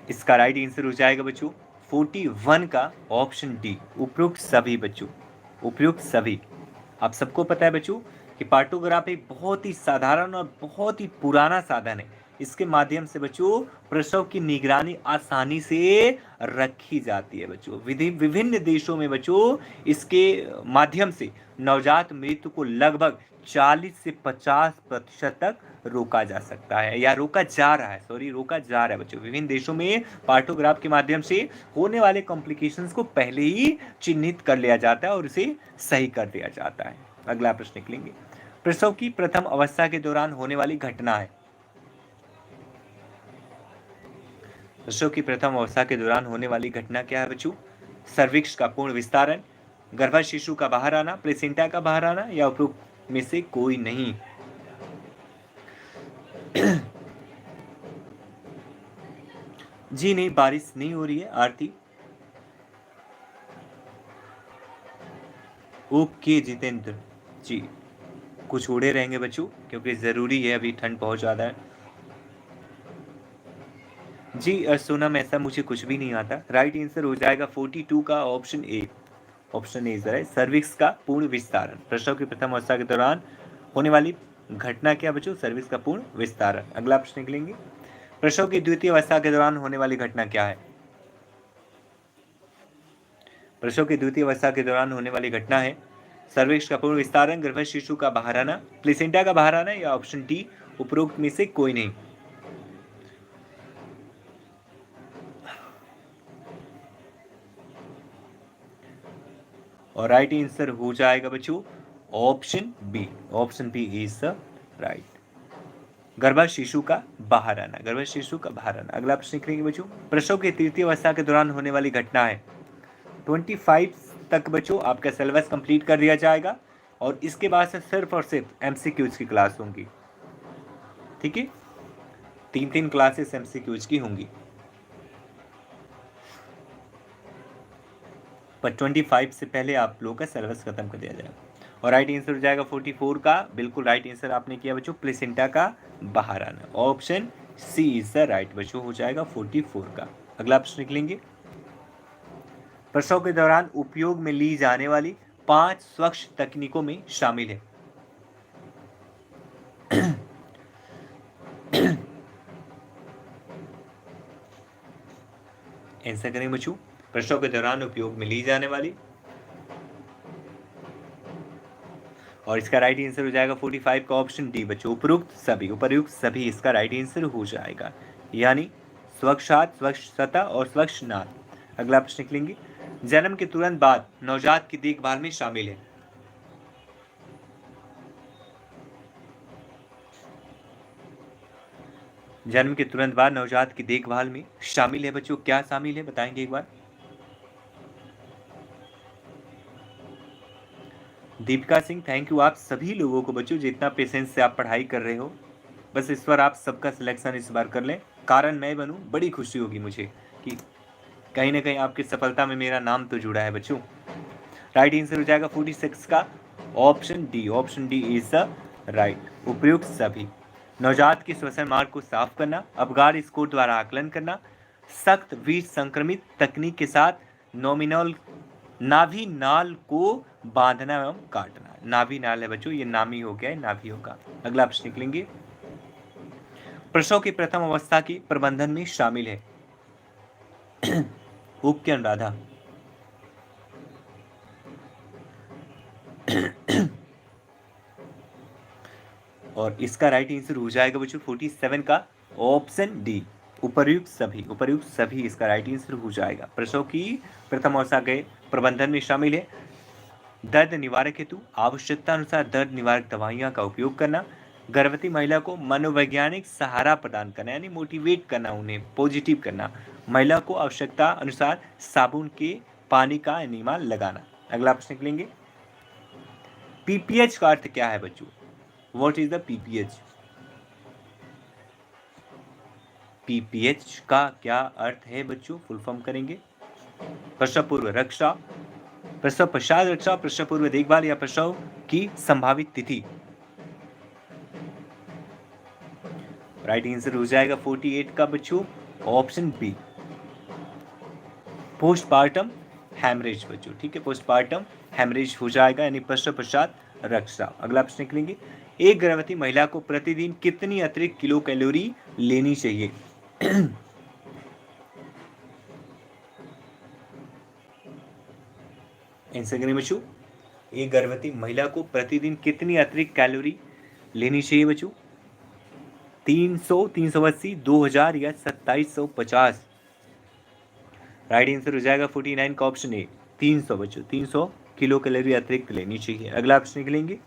इसका राइट आंसर हो जाएगा बच्चों 41 का ऑप्शन डी, उपयुक्त सभी बच्चों, उपयुक्त सभी। आप सबको पता है बच्चों कि पार्टोग्राफ एक बहुत ही साधारण और बहुत ही पुराना साधन है। इसके माध्यम से बच्चों प्रसव की निगरानी आसानी से रखी जाती है बच्चों। विभिन्न देशों में बच्चों इसके माध्यम से नवजात मृत्यु को लगभग 40 से 50% तक रोका जा सकता है, या रोका जा रहा है, रोका जा रहा है बच्चों। विभिन्न देशों में पार्टोग्राफ के माध्यम से होने वाले कॉम्प्लिकेशंस को पहले ही चिन्हित कर लिया जाता है और उसे सही कर दिया जाता है। अगला प्रश्न निकलेंगे, प्रसव की प्रथम अवस्था के दौरान होने वाली घटना है। प्रसव की प्रथम अवस्था के दौरान होने वाली घटना क्या है बच्चों? सर्विक्स का पूर्ण विस्तारण, गर्भस्थ शिशु का बाहर आना, प्लेसेंटा का बाहर आना, या उपरोक्त में से कोई नहीं। जी नहीं, बारिश नहीं हो रही है आरती। ओके जितेंद्र जी, कुछ उड़े रहेंगे बच्चों क्योंकि जरूरी है, अभी ठंड बहुत ज्यादा है। जी सोनम, ऐसा मुझे कुछ भी नहीं आता। राइट आंसर हो जाएगा 42 का ऑप्शन ए। ऑप्शन ए है सर्विक्स का पूर्ण विस्तारण। प्रसव की प्रथम अवस्था के दौरान होने वाली घटना क्या बच्चों? सर्विक्स का पूर्ण विस्तारण। अगला प्रश्न निकलेंगे, प्रसव की द्वितीय अवस्था के दौरान होने वाली घटना क्या है? प्रसव की द्वितीय अवस्था के दौरान होने वाली घटना है सर्विक्स का पूर्ण विस्तारण, गर्भस्थ शिशु का बाहर आना, प्लेसेंटा का बाहर आना, या ऑप्शन डी उपरोक्त में से कोई नहीं। और राइट आंसर हो जाएगा बच्चों option B. Option B is the right, गर्भस्थ शिशु का बाहर आना, गर्भस्थ शिशु का बाहर आना। अगला प्रश्न करेंगे बच्चों, प्रसव की तृतीय अवस्था के दौरान होने वाली घटना है। 25 तक बच्चों आपका सिलेबस कंप्लीट कर दिया जाएगा और इसके बाद से सिर्फ और सिर्फ एमसीक्यूज की क्लास होंगी। ठीक है, 3 क्लासेस एमसीक्यूज की होंगी, पर 25 से पहले आप लोगों का सिलेबस खत्म कर दिया जाएगा। और राइट आंसर हो जाएगा 44 का, बिल्कुल राइट आंसर आपने किया बच्चों, प्लेसेंटा का बाहर आना। Option C is the right बच्चों, हो जाएगा 44 का। अगला प्रश्न निकलेंगे, प्रसव के दौरान उपयोग में ली जाने वाली 5 स्वच्छ तकनीकों में शामिल है। आंसर करें बच्चों, प्रसव के दौरान उपयोग में ली जाने वाली, और इसका राइट आंसर हो जाएगा 45 का ऑप्शन डी बच्चों, उपयुक्त सभी। उपयुक्त सभी इसका राइट आंसर हो जाएगा, यानी स्वच्छ हाथ, स्वच्छ सतह और स्वच्छ नाक। अगला प्रश्न निकलेंगे, जन्म के तुरंत बाद नवजात की देखभाल में शामिल है। जन्म के तुरंत बाद नवजात की देखभाल में शामिल है बच्चों, क्या शामिल है बताएंगे एक बार? दीपिका सिंह, थैंक यू आप सभी लोगों को बच्चों, जितना पेशेंस से आप पढ़ाई कर रहे हो। बस इस बार आप सबका सिलेक्शन इस बार कर लें, कारण मैं बनूं, बड़ी खुशी होगी मुझे कि कहीं ना कहीं आपकी सफलता में मेरा नाम तो जुड़ा है बच्चों। राइट आंसर हो जाएगा 46 का option D. Option D is the right, उपयुक्त सभी। नवजात के श्वसन मार्ग को साफ करना, अबगार स्कोर द्वारा आकलन करना, सख्त विष संक्रमित तकनीक के साथ नॉमिनल नाभि नाल को बांधना एवं काटना। नाभि नाल है बच्चों, ये नामी हो गया है, नाभि होगा। अगला प्रश्न निकलेंगे, प्रसव की प्रथम अवस्था के प्रबंधन में शामिल है। ओके अनुराधा, और इसका राइट आंसर हो जाएगा बच्चों 47 का ऑप्शन डी, उपयुक्त सभी। उपयुक्त सभी इसका राइट आंसर हो जाएगा। प्रसव की प्रथम अवस्था के प्रबंधन में शामिल है दर्द निवारक हेतु आवश्यकता अनुसार दर्द निवारक दवाइयां का उपयोग करना, गर्भवती महिला को मनोवैज्ञानिक सहारा प्रदान करना, यानी मोटिवेट करना, उन्हें पॉजिटिव करना। महिला को आवश्यकता अनुसार साबुन के पानी का एनिमा लगाना। अगला प्रश्न निकलेंगे, पीपीएच का अर्थ क्या है बच्चों? What is the PPH? PPH का क्या अर्थ है बच्चों? फुल फॉर्म करेंगे। प्रसव पूर्व रक्षा, प्रसव पश्चात रक्षा, प्रसव पूर्व देखभाल, या प्रसव की संभावित तिथि। राइट आंसर हो जाएगा 48 का बच्चों ऑप्शन बी, पोस्टपार्टम हैमरेज बच्चों। ठीक है, पोस्टपार्टम हैमरेज हो जाएगा, यानी प्रसव पश्चात रक्षा। अगला प्रश्न निकलेंगे, एक गर्भवती महिला को प्रतिदिन कितनी अतिरिक्त किलो कैलोरी लेनी चाहिए? आंसर करें बच्चों, एक गर्भवती महिला को प्रतिदिन कितनी अतिरिक्त कैलोरी लेनी चाहिए बच्चों? 300, 380, 2000 या 2750? राइट आंसर हो जाएगा 49 का ऑप्शन ए, 300 बच्चों, 300 किलो कैलोरी अतिरिक्त लेनी चाहिए। अगला प्रश्न निकलेंगे,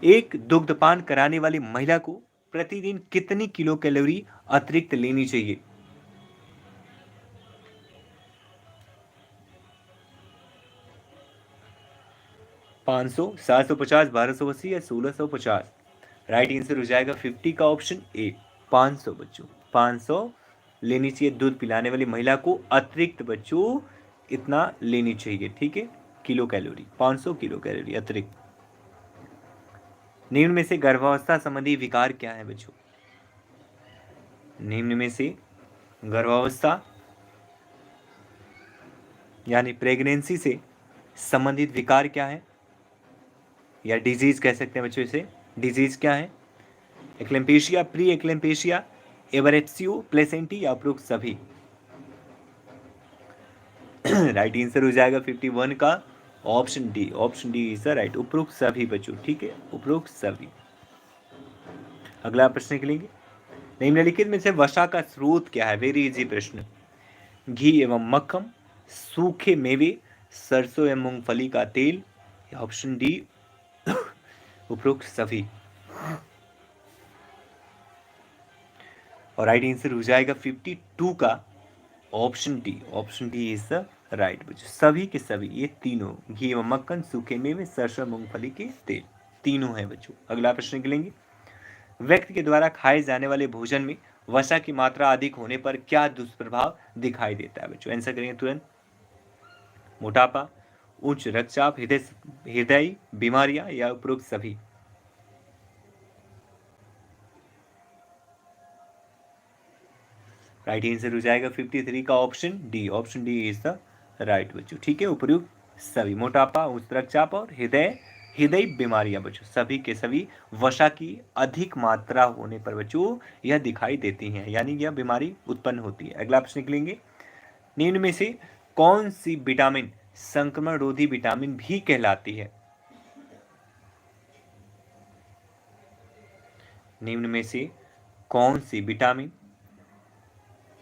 एक दुग्धपान कराने वाली महिला को प्रतिदिन कितनी किलो कैलोरी अतिरिक्त लेनी चाहिए? पाँच सौ, 750, 1280 या 1650? राइट आंसर हो जाएगा 50 का ऑप्शन ए, 500 बच्चों, 500 लेनी चाहिए। दूध पिलाने वाली महिला को अतिरिक्त बच्चों इतना लेनी चाहिए। ठीक है, किलो कैलोरी, 500 किलो कैलोरी अतिरिक्त। निम्न में से गर्भावस्था संबंधी विकार क्या है बच्चों? निम्न में से गर्भावस्था यानी प्रेगनेंसी से संबंधित विकार क्या है, या डिजीज कह सकते हैं बच्चों इसे। डिजीज क्या है? एक्लेम्पेशिया, प्री एक्लेम्पेशिया, एवरेप्सियो, प्लेसेंटी या उपरोक्त सभी? राइट आंसर हो जाएगा 51 का option D, option D is the right, उपरोक्त सभी बच्चों। ठीक है, उपरोक्त सभी। अगला प्रश्न निकलेंगे, निम्नलिखित में से वसा का स्रोत क्या है? वेरी इजी प्रश्न। घी एवं मक्खन, सूखे मेवे, सरसों एवं मूंगफली का तेल, या ऑप्शन डी उपरोक्त सभी? और राइट आंसर हो जाएगा 52 का option D, option D is the right बच्चों, सभी के सभी, ये तीनों, घी एवं मक्खन, सूखे मेवे, सरसों मूंगफली के तेल, तीनों है बच्चों। अगला प्रश्न निकलेंगे, व्यक्ति के द्वारा खाए जाने वाले भोजन में वसा की मात्रा अधिक होने पर क्या दुष्प्रभाव दिखाई देता है बच्चों? आंसर करेंगे तुरंत। मोटापा, उच्च रक्तचाप, हृदय बीमारियां या उपरोक्त सभी? राइट आंसर हो जाएगा 53 का option D, option D is the right बच्चों। ठीक है, उपयुक्त सभी, मोटापा, उच्च रक्तचाप और हृदय हृदय बीमारियां बच्चों, सभी के सभी वसा की अधिक मात्रा होने पर बच्चों यह दिखाई देती हैं, यानी यह बीमारी उत्पन्न होती है। अगला प्रश्न निकलेंगे, निम्न में से कौन सी विटामिन संक्रमण रोधी विटामिन भी कहलाती है? निम्न में से कौन सी विटामिन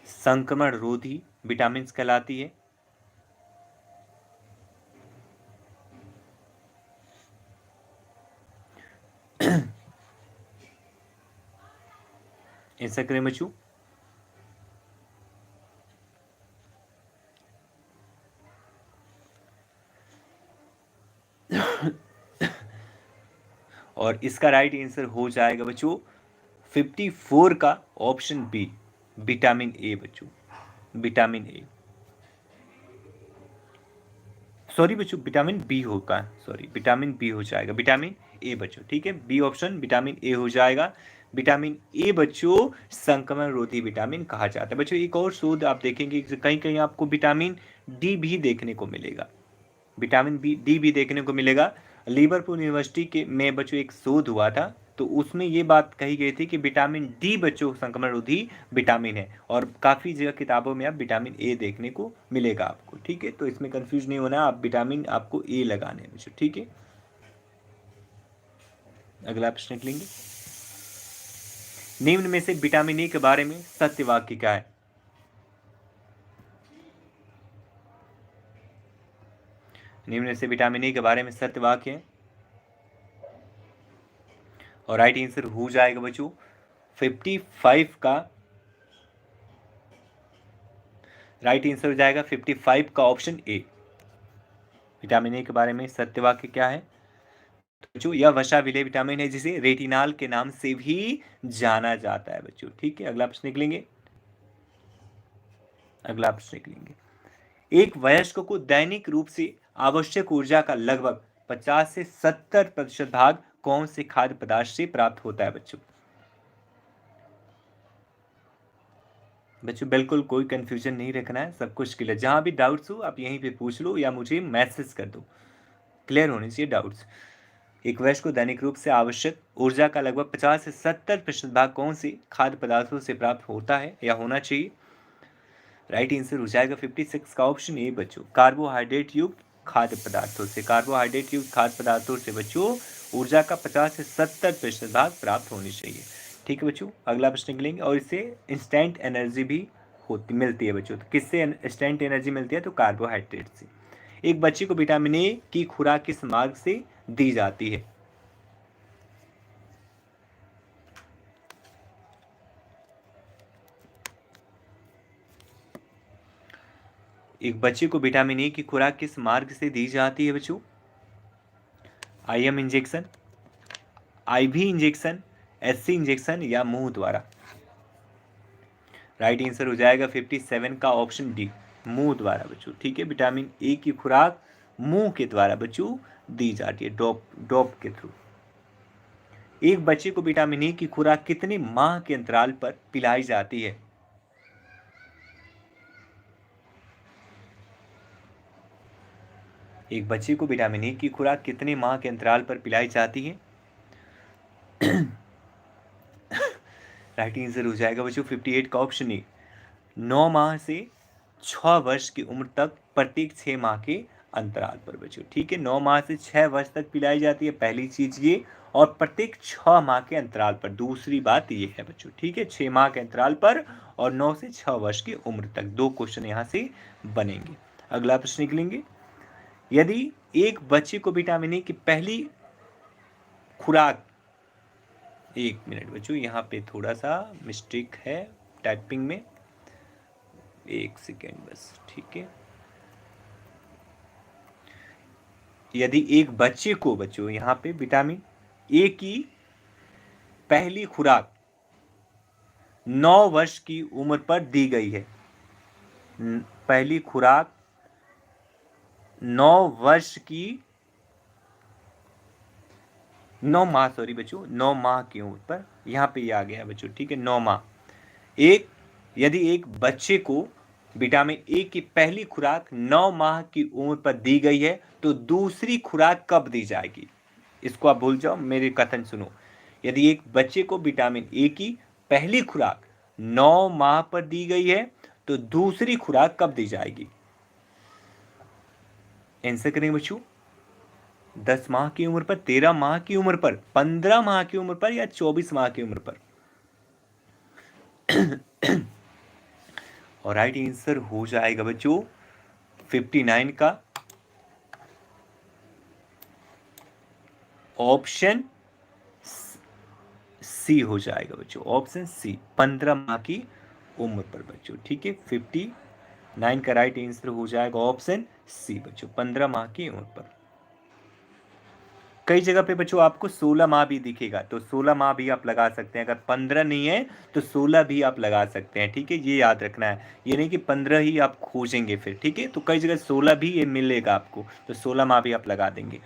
संक्रमण रोधी विटामिन कहलाती है? आंसर करें बच्चों। और इसका राइट आंसर हो जाएगा बच्चों 54 का ऑप्शन बी, विटामिन ए बच्चों, विटामिन ए। सॉरी बच्चों, विटामिन बी होगा, सॉरी विटामिन बी हो जाएगा, विटामिन ए बच्चों। ठीक है, बी ऑप्शन विटामिन ए हो जाएगा। विटामिन ए बच्चों संक्रमण रोधी विटामिन कहा जाता है बच्चों। एक और शोध आप देखेंगे, कहीं कहीं आपको विटामिन डी भी देखने को मिलेगा, विटामिन बी डी भी देखने को मिलेगा। लिवरपूल यूनिवर्सिटी के में बच्चों एक शोध हुआ था, तो उसमें ये बात कही गई थी कि विटामिन डी बच्चों संक्रमण रोधी विटामिन है, और काफ़ी जगह किताबों में आप विटामिन ए देखने को मिलेगा आपको। ठीक है, तो इसमें कंफ्यूज नहीं होना, आप विटामिन आपको ए लगाने हैं बच्चों। ठीक है, अगला प्रश्न निकलेंगे, निम्न में से विटामिन ए के बारे में सत्य वाक्य क्या है? निम्न में से विटामिन ए के बारे में सत्य वाक्य है, और राइट आंसर हो जाएगा बच्चों 55 का, राइट आंसर हो जाएगा 55 का ऑप्शन ए। विटामिन ए के बारे में सत्य वाक्य क्या है? तो बच्चों यह वसा विलेय विटामिन है जिसे रेटिनॉल के नाम से भी जाना जाता है बच्चों। ठीक है, अगला प्रश्न निकलेंगे। अगला प्रश्न निकलेंगे, एक वयस्क को दैनिक रूप से आवश्यक ऊर्जा का लगभग 50 से 70% भाग कौन से खाद्य पदार्थ से प्राप्त होता है बच्चों? बच्चों बिल्कुल कोई कंफ्यूजन नहीं रखना है, सब कुछ क्लियर। जहां भी डाउट्स हो आप यहीं पे पूछ लो या मुझे मैसेज कर दो, क्लियर होने चाहिए डाउट्स। एक वयस्क को दैनिक रूप से आवश्यक ऊर्जा का लगभग 50 से 70% भाग कौन से खाद्य पदार्थों से प्राप्त होता है या होना चाहिए? राइट आंसर हो जाएगा 56 का ऑप्शन ए बच्चों, कार्बोहाइड्रेट युक्त खाद्य पदार्थों से। कार्बोहाइड्रेट युक्त खाद्य पदार्थों से बच्चों ऊर्जा का 50 से 70% भाग प्राप्त होनी चाहिए। ठीक है बच्चों, अगला प्रश्न निकलेंगे। और इससे इंस्टेंट एनर्जी भी मिलती है बच्चों। तो किससे इंस्टेंट एनर्जी मिलती है? तो कार्बोहाइड्रेट से। एक बच्चे को विटामिन ए की खुराक किस मार्ग से दी जाती है? एक बच्चे को विटामिन ए की खुराक किस मार्ग से दी जाती है बच्चों? IM injection, IV injection, SC injection या मुंह द्वारा? राइट आंसर हो जाएगा 57 का ऑप्शन डी, मुंह द्वारा बच्चों। ठीक है, विटामिन ए की खुराक मुंह के द्वारा बच्चों दी जाती है, ड्रॉप के थ्रू। एक बच्चे को विटामिन ए की खुराक कितने माह के अंतराल पर पिलाई जाती है? एक बच्चे को विटामिन ए की खुराक कितने माह के अंतराल पर पिलाई जाती है? राइट आंसर हो जाएगा बच्चों 58 का ऑप्शन ए, 9 माह से 6 वर्ष की उम्र तक प्रत्येक 6 माह के अंतराल पर बच्चों। ठीक है, 9 माह से 6 वर्ष तक पिलाई जाती है, पहली चीज ये। और प्रत्येक 6 माह के अंतराल पर, दूसरी बात ये है बच्चों। ठीक है, 6 माह के अंतराल पर और 9 से 6 वर्ष की उम्र तक। 2 क्वेश्चन यहाँ से बनेंगे। अगला प्रश्न निकलेंगे, यदि एक बच्चे को विटामिन ए की पहली खुराक, 1 मिनट बच्चों, यहाँ पे थोड़ा सा मिस्टेक है टाइपिंग में, 1 सेकेंड बस। ठीक है, यदि एक बच्चे को बच्चों यहाँ पे विटामिन ए की पहली खुराक 9 वर्ष की उम्र पर दी गई है, पहली खुराक 9 वर्ष की 9 माह, सॉरी बच्चों, 9 माह की उम्र पर, यहाँ पे ये आ गया बच्चों। ठीक है, 9 माह। यदि एक बच्चे को विटामिन ए की पहली खुराक 9 माह की उम्र पर दी गई है तो दूसरी खुराक कब दी जाएगी? इसको आप भूल जाओ, मेरे कथन सुनो। यदि एक बच्चे को विटामिन ए की पहली खुराक 9 माह पर दी गई है तो दूसरी खुराक कब दी जाएगी? आंसर करेंगे बच्चों, 10 माह की उम्र पर, 13 माह की उम्र पर, 15 माह की उम्र पर या 24 माह की उम्र पर? और राइट आंसर हो जाएगा बच्चों 59 का ऑप्शन सी हो जाएगा बच्चों, ऑप्शन सी, 15 माह की उम्र पर बच्चों। ठीक है, 59 का राइट आंसर हो जाएगा ऑप्शन सी बच्चों, 15 माह की उम्र पर। कई जगह पे बच्चों आपको 16 माह भी दिखेगा, तो 16 माह भी आप लगा सकते हैं। अगर 15 नहीं है तो 16 भी आप लगा सकते हैं। ठीक है, ये याद रखना है, ये नहीं कि 15 ही आप खोजेंगे फिर। ठीक है, तो कई जगह 16 भी ये मिलेगा आपको, तो 16 माह भी आप लगा देंगे।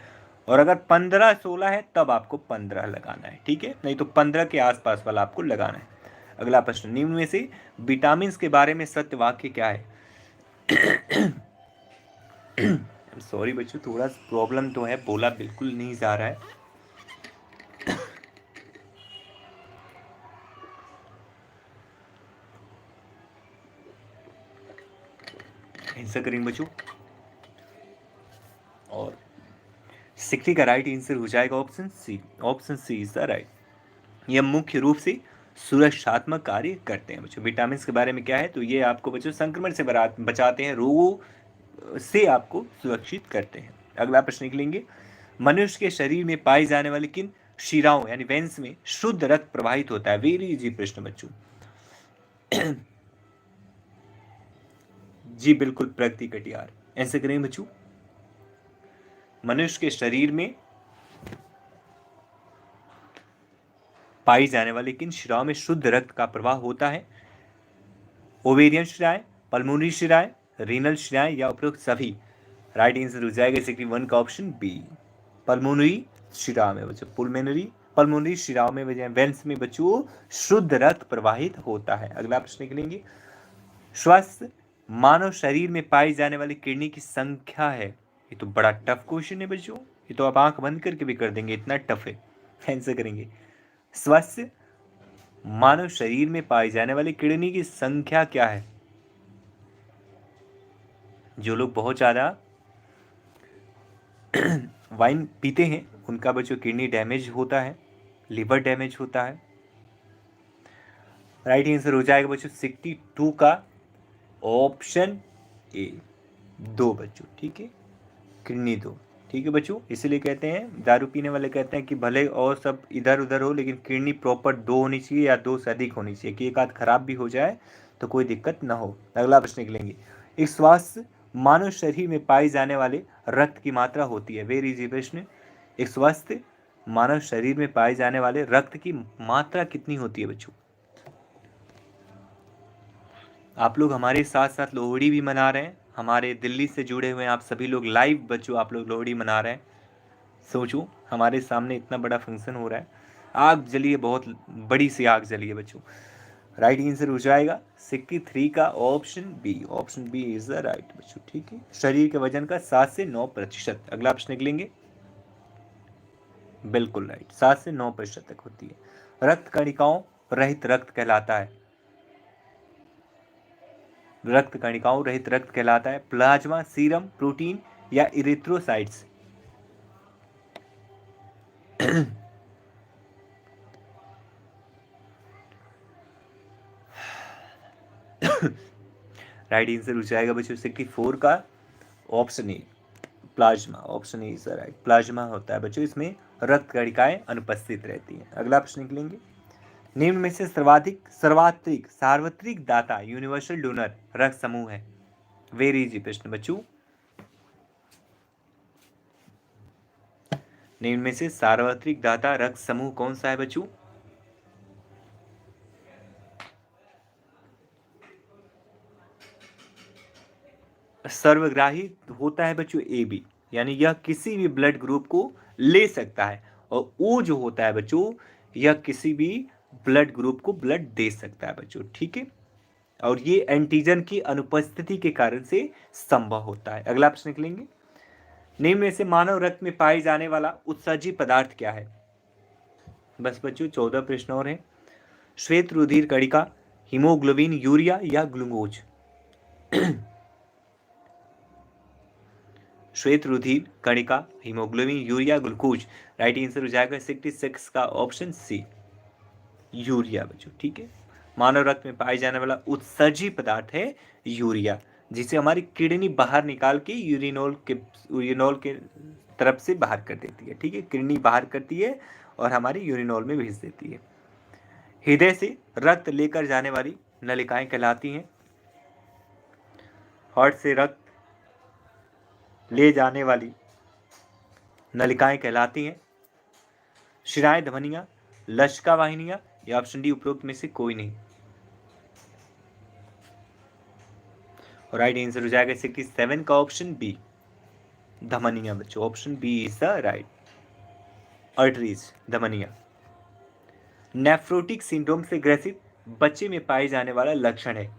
और अगर 15 16 है तब आपको 15 लगाना है। ठीक है, नहीं तो 15 के आसपास वाला आपको लगाना है। अगला प्रश्न, निम्न में से विटामिन के बारे में सत्य वाक्य क्या है? सॉरी बच्चों, थोड़ा प्रॉब्लम तो है, बोला बिल्कुल नहीं जा रहा है। आंसर करेंगे बच्चों, और 60 का राइट आंसर हो जाएगा option C, option C is the right. यह मुख्य रूप से सुरक्षात्मक कार्य करते हैं बच्चों। विटामिन के बारे में क्या है? तो ये आपको बच्चों संक्रमण से बचाते हैं, रोगों से आपको सुरक्षित करते हैं। अगला प्रश्न निकलेंगे, मनुष्य के शरीर में पाई जाने वाली किन शिराओं यानी वेन्स में शुद्ध रक्त प्रवाहित होता है? वेरी इजी प्रश्न बच्चों। जी बिल्कुल प्रगति कटियार ऐसे करें बच्चों। मनुष्य के शरीर में पाई जाने वाली किन शिराओं में शुद्ध रक्त का प्रवाह होता है? ओवेरियन शिराएं, पल्मोनरी शिराएं, रीनल शिराएं या उपरोक्त सभी? राइट आंसर हो जाएगा 61 का ऑप्शन बी, पल्मोनरी शिरा में बच्चों। पल्मोनरी शिराओं में वेन्स में बच्चों शुद्ध रक्त प्रवाहित होता है। अगला प्रश्न निकलेंगे, स्वस्थ मानव शरीर में पाई जाने वाली किडनी की संख्या है? ये तो बड़ा टफ क्वेश्चन है बच्चों, ये तो आप आंख बंद करके भी कर देंगे, इतना टफ है। आंसर करेंगे, स्वस्थ मानव शरीर में पाई जाने वाली किडनी की संख्या क्या है? जो लोग बहुत ज्यादा वाइन पीते हैं उनका बच्चों किडनी डैमेज होता है, लिवर डैमेज होता है। राइट आंसर हो जाएगा बच्चों 62 का ऑप्शन ए, 2 बच्चों। ठीक है, किडनी 2। ठीक है बच्चों, इसलिए कहते हैं, दारू पीने वाले कहते हैं कि भले और सब इधर उधर हो लेकिन किडनी प्रॉपर 2 होनी चाहिए या 2 से अधिक होनी चाहिए, कि एक आध खराब भी हो जाए तो कोई दिक्कत ना हो। अगला प्रश्न निकलेंगे, एक स्वास्थ्य मानव शरीर में पाई जाने वाले रक्त की मात्रा होती है? वेरी इजी प्रश्न। एक स्वस्थ मानव शरीर में पाए जाने वाले रक्त की मात्रा कितनी होती है बच्चों? आप लोग हमारे साथ साथ लोहड़ी भी मना रहे हैं, हमारे दिल्ली से जुड़े हुए आप सभी लोग लाइव बच्चों आप लोग लोहड़ी मना रहे हैं। सोचो हमारे सामने इतना बड़ा फंक्शन हो रहा है, आग जलिए, बहुत बड़ी सी आग जलिए बच्चों। राइट आंसर हो जाएगा 63 का option B, option B is the right बच्चों। ठीक है, शरीर के वजन का 7 से 9%। अगला प्रश्न निकलेंगे, बिल्कुल राइट, 7 से 9% तक होती है। रक्त कणिकाओं रहित रक्त कहलाता है? रक्त कणिकाओं रहित रक्त कहलाता है प्लाज्मा, सीरम, प्रोटीन या इरिथ्रोसाइट्स? राइट आंसर हो जाएगा बच्चों 64 का option A, plasma. Option A is right, plasma होता है बच्चों, इसमें रक्त कणिकाएं अनुपस्थित रहती हैं। अगला प्रश्न निकलेंगे, निम्न में से सार्वत्रिक दाता यूनिवर्सल डोनर रक्त समूह है? वेरी इजी प्रश्न बच्चों। निम्न में से सार्वत्रिक दाता रक्त समूह कौन सा है बच्चों? सर्वग्राही होता है बच्चों ए बी, यानी यह किसी भी ब्लड ग्रुप को ले सकता है, और ओ जो होता है बच्चों यह किसी भी ब्लड ग्रुप को ब्लड दे सकता है बच्चों। ठीक है, और ये एंटीजन की अनुपस्थिति के कारण से संभव होता है। अगला प्रश्न निकलेंगे, निम्न में से मानव रक्त में पाए जाने वाला उत्सर्जी पदार्थ क्या है? बस बच्चों 14 प्रश्न और हैं। श्वेत रुधिर कणिका, हीमोग्लोबिन, यूरिया या ग्लूकोज? श्वेत रुधिर कणिका, haemoglobin, urea, glucose? Right answer हो जाएगा 66 का ऑप्शन सी, यूरिया बच्चों। ठीक है, मानव रक्त में पाए जाने वाला उत्सर्जी पदार्थ है यूरिया, जिसे हमारी किडनी बाहर निकाल के यूरिनोल के तरफ से बाहर कर देती है। ठीक है, किडनी बाहर करती है और हमारी यूरिनोल में भेज देती है। हृदय से रक्त लेकर जाने वाली नलिकाएं कहलाती हैं? हार्ट से रक्त ले जाने वाली नलिकाएं कहलाती हैं शिराएं, धमनियां, लसिका वाहिनियां या ऑप्शन डी उपरोक्त में से कोई नहीं? और राइट आंसर हो जाएगा 67 का ऑप्शन बी, धमनियां बच्चों। Option B is the right, arteries, धमनियां। नेफ्रोटिक सिंड्रोम से ग्रसित बच्चे में पाए जाने वाला लक्षण है?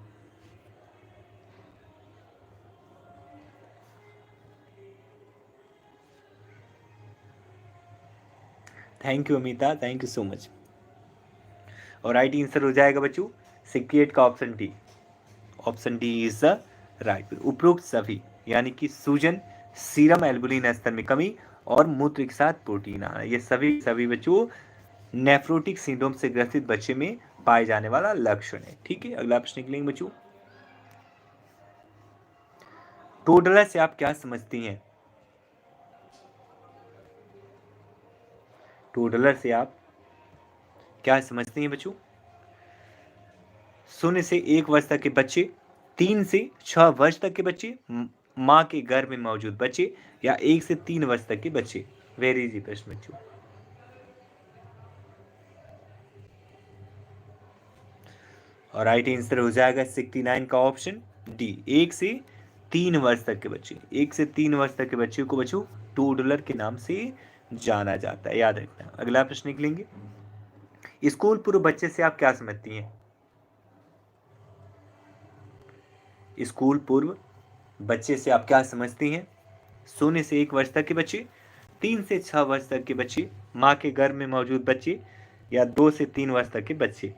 Thank you Amita, thank you so much. और राइट आंसर हो जाएगा बच्चों 68 का option D, option D is the right. उपरोक्त सभी यानी कि सूजन, सीरम एल्बुलिन स्तर में कमी और मूत्र के साथ प्रोटीन आना, ये सभी बच्चों नेफ्रोटिक सिंड्रोम से ग्रसित बच्चे में पाए जाने वाला लक्षण है। ठीक है, अगला प्रश्न निकलेंगे बच्चों, टोडला से आप क्या समझती हैं? $2 से आप क्या समझते हैं बच्चों? 0 से 1 वर्ष तक के बच्चे, 3 से 6 वर्ष तक के बच्चे, माँ के गर्भ में मौजूद बच्चे, या 1 से 3 वर्ष तक के बच्चे। वेरी इजी प्रश्न बच्चों। और राइट आंसर हो जाएगा 69 का ऑप्शन डी, 1 से 3 वर्ष तक के बच्चे। 1 से 3 वर्ष तक के बच्चे को बच्चों $2 के नाम से जाना जाता है, याद रखना। अगला प्रश्न निकलेंगे, स्कूल पूर्व बच्चे से आप क्या समझती हैं? स्कूल पूर्व बच्चे से आप क्या समझती हैं? 0 से 1 वर्ष तक के बच्चे, 3 से 6 वर्ष तक के बच्चे, माँ के गर्भ में मौजूद बच्चे, या 2 से 3 वर्ष तक के बच्चे।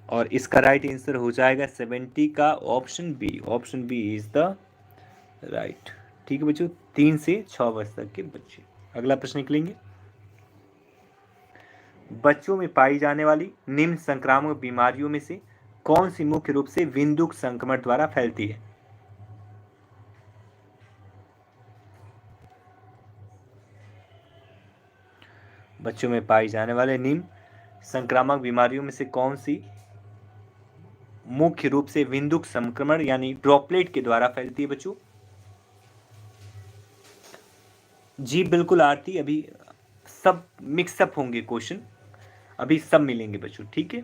और इसका राइट आंसर हो जाएगा 70 का option B. Option B is the right. ठीक है बच्चों, 3 से 6 वर्ष तक के बच्चे। अगला प्रश्न निकलेंगे, बच्चों में पाई जाने वाली निम्न संक्रामक बीमारियों में से कौन सी मुख्य रूप से विंदुक संक्रमण द्वारा फैलती है? बच्चों में पाई जाने वाले निम्न संक्रामक बीमारियों में से कौन सी मुख्य रूप से विंदुक संक्रमण यानी ड्रॉपलेट के द्वारा फैलती है बच्चों? जी बिल्कुल आरती, अभी सब मिक्सअप होंगे क्वेश्चन, अभी सब मिलेंगे बच्चों, ठीक है।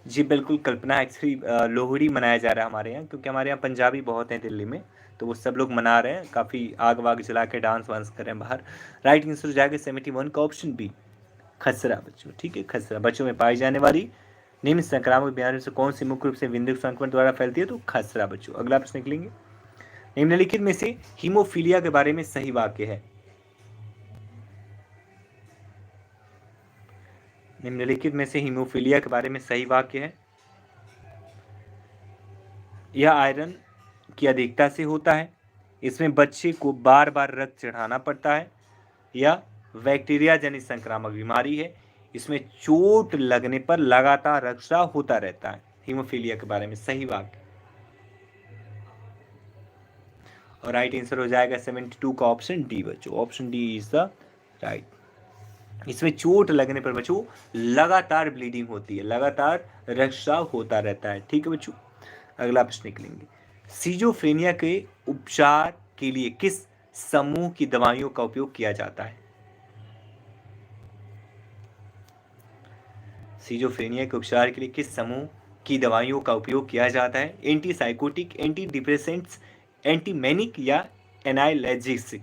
जी बिल्कुल कल्पना, एक्चुअली लोहड़ी मनाया जा रहा है हमारे यहाँ, क्योंकि हमारे यहाँ पंजाबी बहुत हैं दिल्ली में, तो वो सब लोग मना रहे हैं, काफ़ी आग वाग जला के डांस वांस कर रहे हैं बाहर। राइट आंसर हो जाएगा 71 का ऑप्शन बी, खसरा बच्चों। ठीक है, खसरा। बच्चों में पाई जाने वाली निम्न संक्रामक बीमारियों से कौन सी मुख्य रूप से विंदुक संक्रमण द्वारा फैलती है? तो खसरा बच्चों। अगला प्रश्न निकलेंगे, निम्नलिखित में से हीमोफीलिया के बारे में सही वाक्य है? निम्नलिखित में से हीमोफीलिया के बारे में सही वाक्य है? यह आयरन की अधिकता से होता है, इसमें बच्चे को बार बार रक्त चढ़ाना पड़ता है, या बैक्टीरिया जनित संक्रामक बीमारी है, इसमें चोट लगने पर लगातार रक्तस्राव होता रहता है। हीमोफीलिया के बारे में सही वाक्य। और राइट आंसर हो जाएगा 72 का ऑप्शन डी बच्चों। Option D is the right. इसमें चोट लगने पर बच्चों लगातार ब्लीडिंग होती है, लगातार रक्तस्राव होता रहता है। ठीक है बच्चों, अगला प्रश्न निकलेंगे, सिजोफ्रेनिया के उपचार के लिए किस समूह की दवाइयों का उपयोग किया जाता है? सिजोफ्रेनिया के उपचार के लिए किस समूह की दवाइयों का उपयोग किया जाता है? Anti psychotic, anti depressants, anti manic, या एनाल्जेसिक?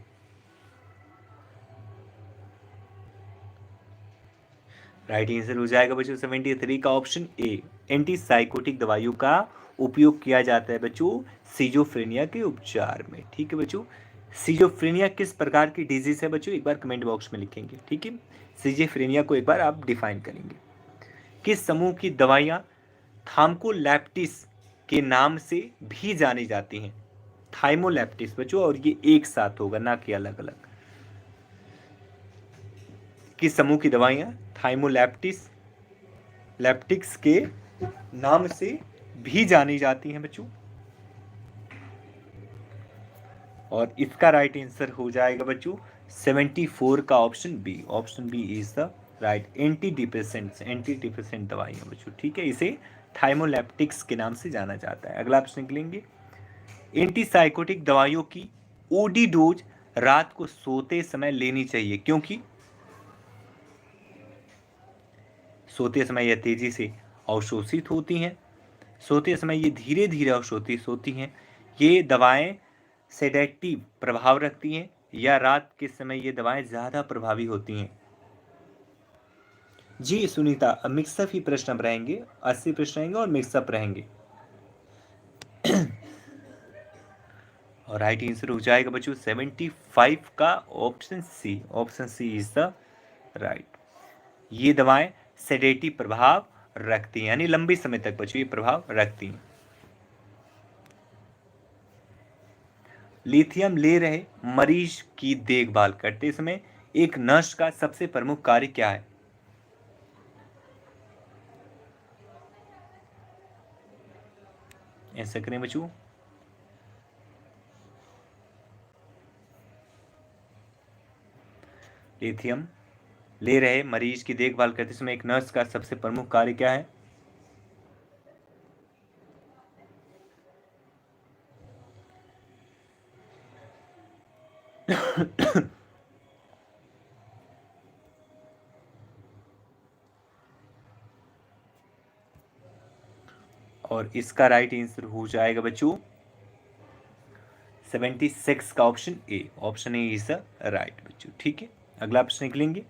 राइट आंसर हो जाएगा बच्चों 73 का ऑप्शन ए, एंटी साइकोटिक दवाइयों का उपयोग किया जाता है बच्चों सिजोफ्रेनिया के उपचार में। ठीक है बच्चों, सिजोफ्रेनिया किस प्रकार की डिजीज है बच्चों? एक बार कमेंट बॉक्स में लिखेंगे। ठीक है, सिजोफ्रेनिया को एक बार आप डिफाइन करेंगे। किस समूह की दवाइयाँ थामकोलैप्टिस के नाम से भी जानी जाती हैं? थाइमोलैप्टिस बच्चों, और ये एक साथ होगा, ना कि अलग अलग। किस समूह की दवाइयाँ थाइमोलैप्टिस लैप्टिक्स के नाम से भी जानी जाती हैं बच्चों? और इसका राइट आंसर हो जाएगा बच्चों 74 का option B. Option B is the right, antidepressant दवाइयाँ बच्चों। ठीक है, इसे थाइमोलैप्टिक्स के नाम से जाना जाता है। अगला प्रश्न निकलेंगे, एंटीसाइकोटिक दवाइयों की ओडी डोज रात को सोते समय लेनी चाहिए, क्योंकि सोते समय यह तेजी से अवशोषित होती हैं, सोते समय ये धीरे धीरे अवशोषित होती हैं, ये दवाएं सेडेटिव प्रभाव रखती हैं, या रात के समय ये दवाएं ज़्यादा प्रभावी होती हैं? जी सुनीता, मिक्सअप ही प्रश्न अब रहेंगे, 80 प्रश्न रहेंगे और मिक्सअप रहेंगे। और राइट आंसर हो जाएगा बच्चों 75 का option C. Option C is the right. ये दवाएं सेडेटिव प्रभाव रखती हैं, यानी लंबे समय तक बच्चों ये प्रभाव रखती हैं। लिथियम ले रहे मरीज की देखभाल करते समय एक नर्स का सबसे प्रमुख कार्य क्या है? आंसर करें बच्चों। लिथियम ले रहे मरीज की देखभाल करते समय एक नर्स का सबसे प्रमुख कार्य क्या है? और इसका राइट आंसर हो जाएगा बच्चों 76 का option A. Option A is the right बच्चों। ठीक है, अगला प्रश्न निकलेंगे।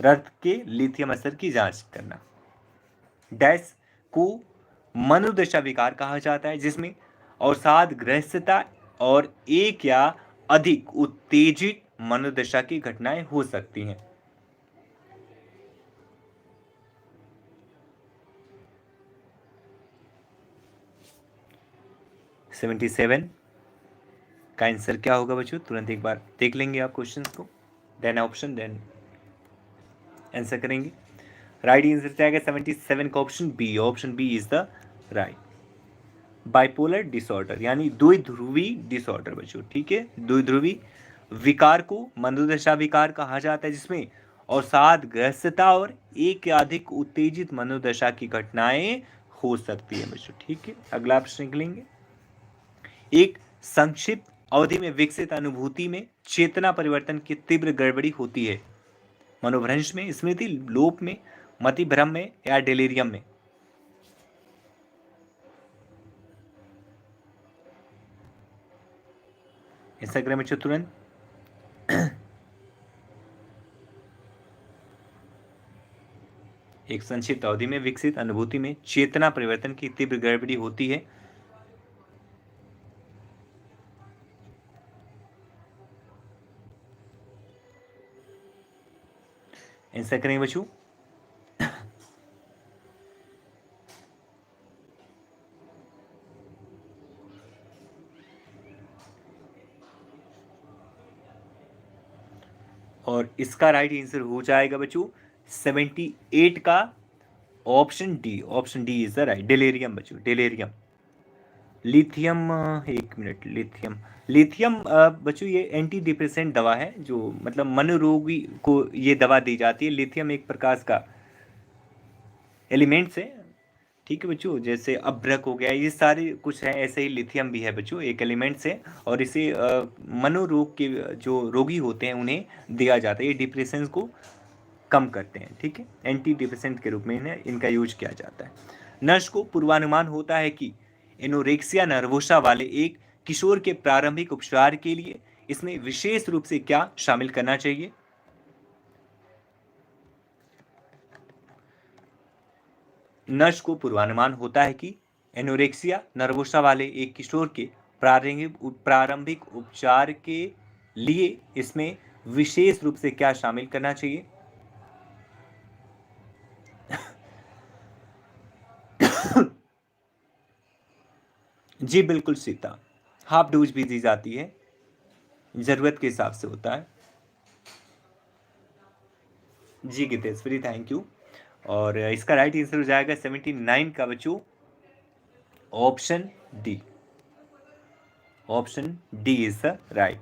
रक्त के लिथियम असर की जांच करना। डैश को मनोदशा विकार कहा जाता है जिसमें अवसाद ग्रस्तता और एक या अधिक उत्तेजित मनोदशा की घटनाएं हो सकती हैं। सेवेंटी सेवन का आंसर क्या होगा बच्चों? तुरंत एक बार देख लेंगे आप क्वेश्चंस को, देन ऑप्शन, देन आंसर करेंगे। राइट आंसर जाएगा 77 का option B. Option B is the right. Bipolar disorder यानी द्विध्रुवी डिसऑर्डर बच्चों। ठीक है, द्विध्रुवी विकार को मनोदशा विकार कहा जाता है जिसमें अवसाद ग्रस्तता और एक या अधिक उत्तेजित मनोदशा की घटनाएं हो सकती है बच्चों। ठीक है, अगला प्रश्न निकलेंगे। एक संक्षिप्त अवधि में विकसित अनुभूति में चेतना परिवर्तन की तीव्र गड़बड़ी होती है। मनोभ्रंश में, स्मृति लोप में, मति भ्रम में या डेलीरियम में? इंस्टाग्राम में तुरंत एक संक्षिप्त अवधि में विकसित अनुभूति में चेतना परिवर्तन की तीव्र गड़बड़ी होती है। आंसर करेंगे बच्चों। और इसका राइट आंसर हो जाएगा बच्चों 78 का option D. Option D is the right, delirium बच्चों, डेलेरियम। लिथियम, एक मिनट, लिथियम, लिथियम बच्चों ये एंटी डिप्रेसेंट दवा है जो मतलब मनोरोगी को ये दवा दी जाती है। लिथियम एक प्रकार का एलिमेंट्स है। ठीक है बच्चों, जैसे अभ्रक हो गया, ये सारे कुछ है, ऐसे ही लिथियम भी है बच्चों, एक एलिमेंट्स है। और इसे मनोरोग के जो रोगी होते हैं उन्हें दिया जाता है। ये डिप्रेशन को कम करते हैं। ठीक है, एंटी डिप्रेसेंट के रूप में इन्हें इनका यूज किया जाता है। नर्स को पूर्वानुमान होता है कि एनोरेक्सिया नर्वोसा वाले एक किशोर के प्रारंभिक उपचार के लिए इसमें विशेष रूप से क्या शामिल करना चाहिए? नर्स को पूर्वानुमान होता है कि एनोरेक्सिया नर्वोसा वाले एक किशोर के प्रारंभिक उपचार के लिए इसमें विशेष रूप से क्या शामिल करना चाहिए? जी बिल्कुल सीता, हाफ डोज भी दी जाती है, जरूरत के हिसाब से होता है। जी गितेश्वरी, थैंक यू। और इसका राइट आंसर हो जाएगा 79 का बच्चों, option D. Option D is the right.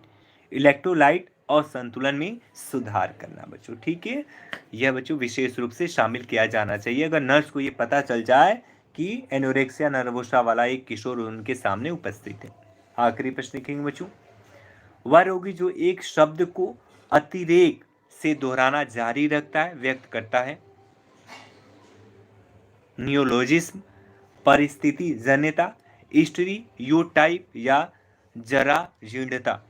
Electrolyte और संतुलन में सुधार करना बच्चों। ठीक है, यह बच्चों विशेष रूप से शामिल किया जाना चाहिए अगर नर्स को यह पता चल जाए कि एनोरेक्सिया नर्वोसा वाला एक किशोर उनके सामने उपस्थित है। आखिरी प्रश्न लिखेंगे बच्चों। वह रोगी जो एक शब्द को अतिरेक से दोहराना जारी रखता है, व्यक्त करता है। नियोलॉजिज्म, परिस्थिति जन्यता, स्टीरियोटाइप या जराजीर्णता?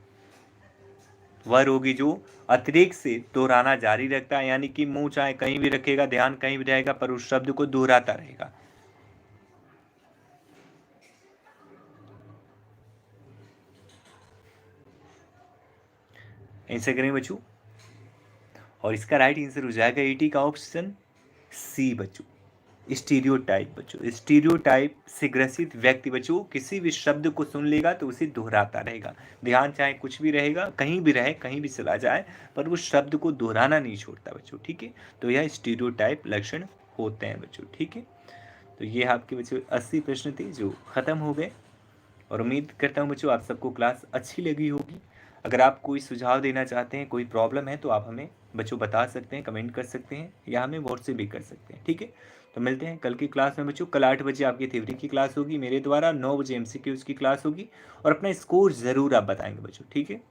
वह रोगी जो अतिरेक से दोहराना जारी रखता है, यानी कि मुंह चाहे कहीं भी रखेगा, ध्यान कहीं भी रहेगा, पर उस शब्द को दोहराता रहेगा। ऐसे करें बच्चों। और इसका राइट आंसर हो जाएगा 80 का ऑप्शन सी बच्चों, स्टीरियोटाइप बच्चों। स्टीरियोटाइप से ग्रसित व्यक्ति बच्चों किसी भी शब्द को सुन लेगा तो उसे दोहराता रहेगा। ध्यान चाहे कुछ भी रहेगा, कहीं भी रहे, कहीं भी चला जाए, पर उस शब्द को दोहराना नहीं छोड़ता बच्चों। ठीक है, तो यह स्टीरियोटाइप लक्षण होते हैं बच्चों। ठीक है, तो ये आपके बच्चों 80 प्रश्न थे जो ख़त्म हो गए, और उम्मीद करता हूँ बच्चों आप सबको क्लास अच्छी लगी होगी। अगर आप कोई सुझाव देना चाहते हैं, कोई प्रॉब्लम है, तो आप हमें बच्चों बता सकते हैं, कमेंट कर सकते हैं, या हमें व्हाट्सएप भी कर सकते हैं। ठीक है, तो मिलते हैं कल की क्लास में बच्चों। कल 8 बजे आपकी थ्योरी की क्लास होगी मेरे द्वारा, 9 बजे MCQs की क्लास होगी, और अपना स्कोर ज़रूर आप बताएंगे बच्चों। ठीक है,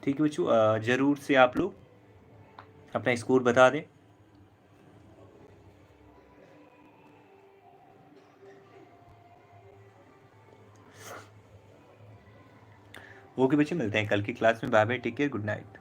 ठीक है बच्चों, ज़रूर से आप लोग अपना स्कोर बता दें। ओके बच्चों, मिलते हैं कल की क्लास में। Bye bye, take care, good night.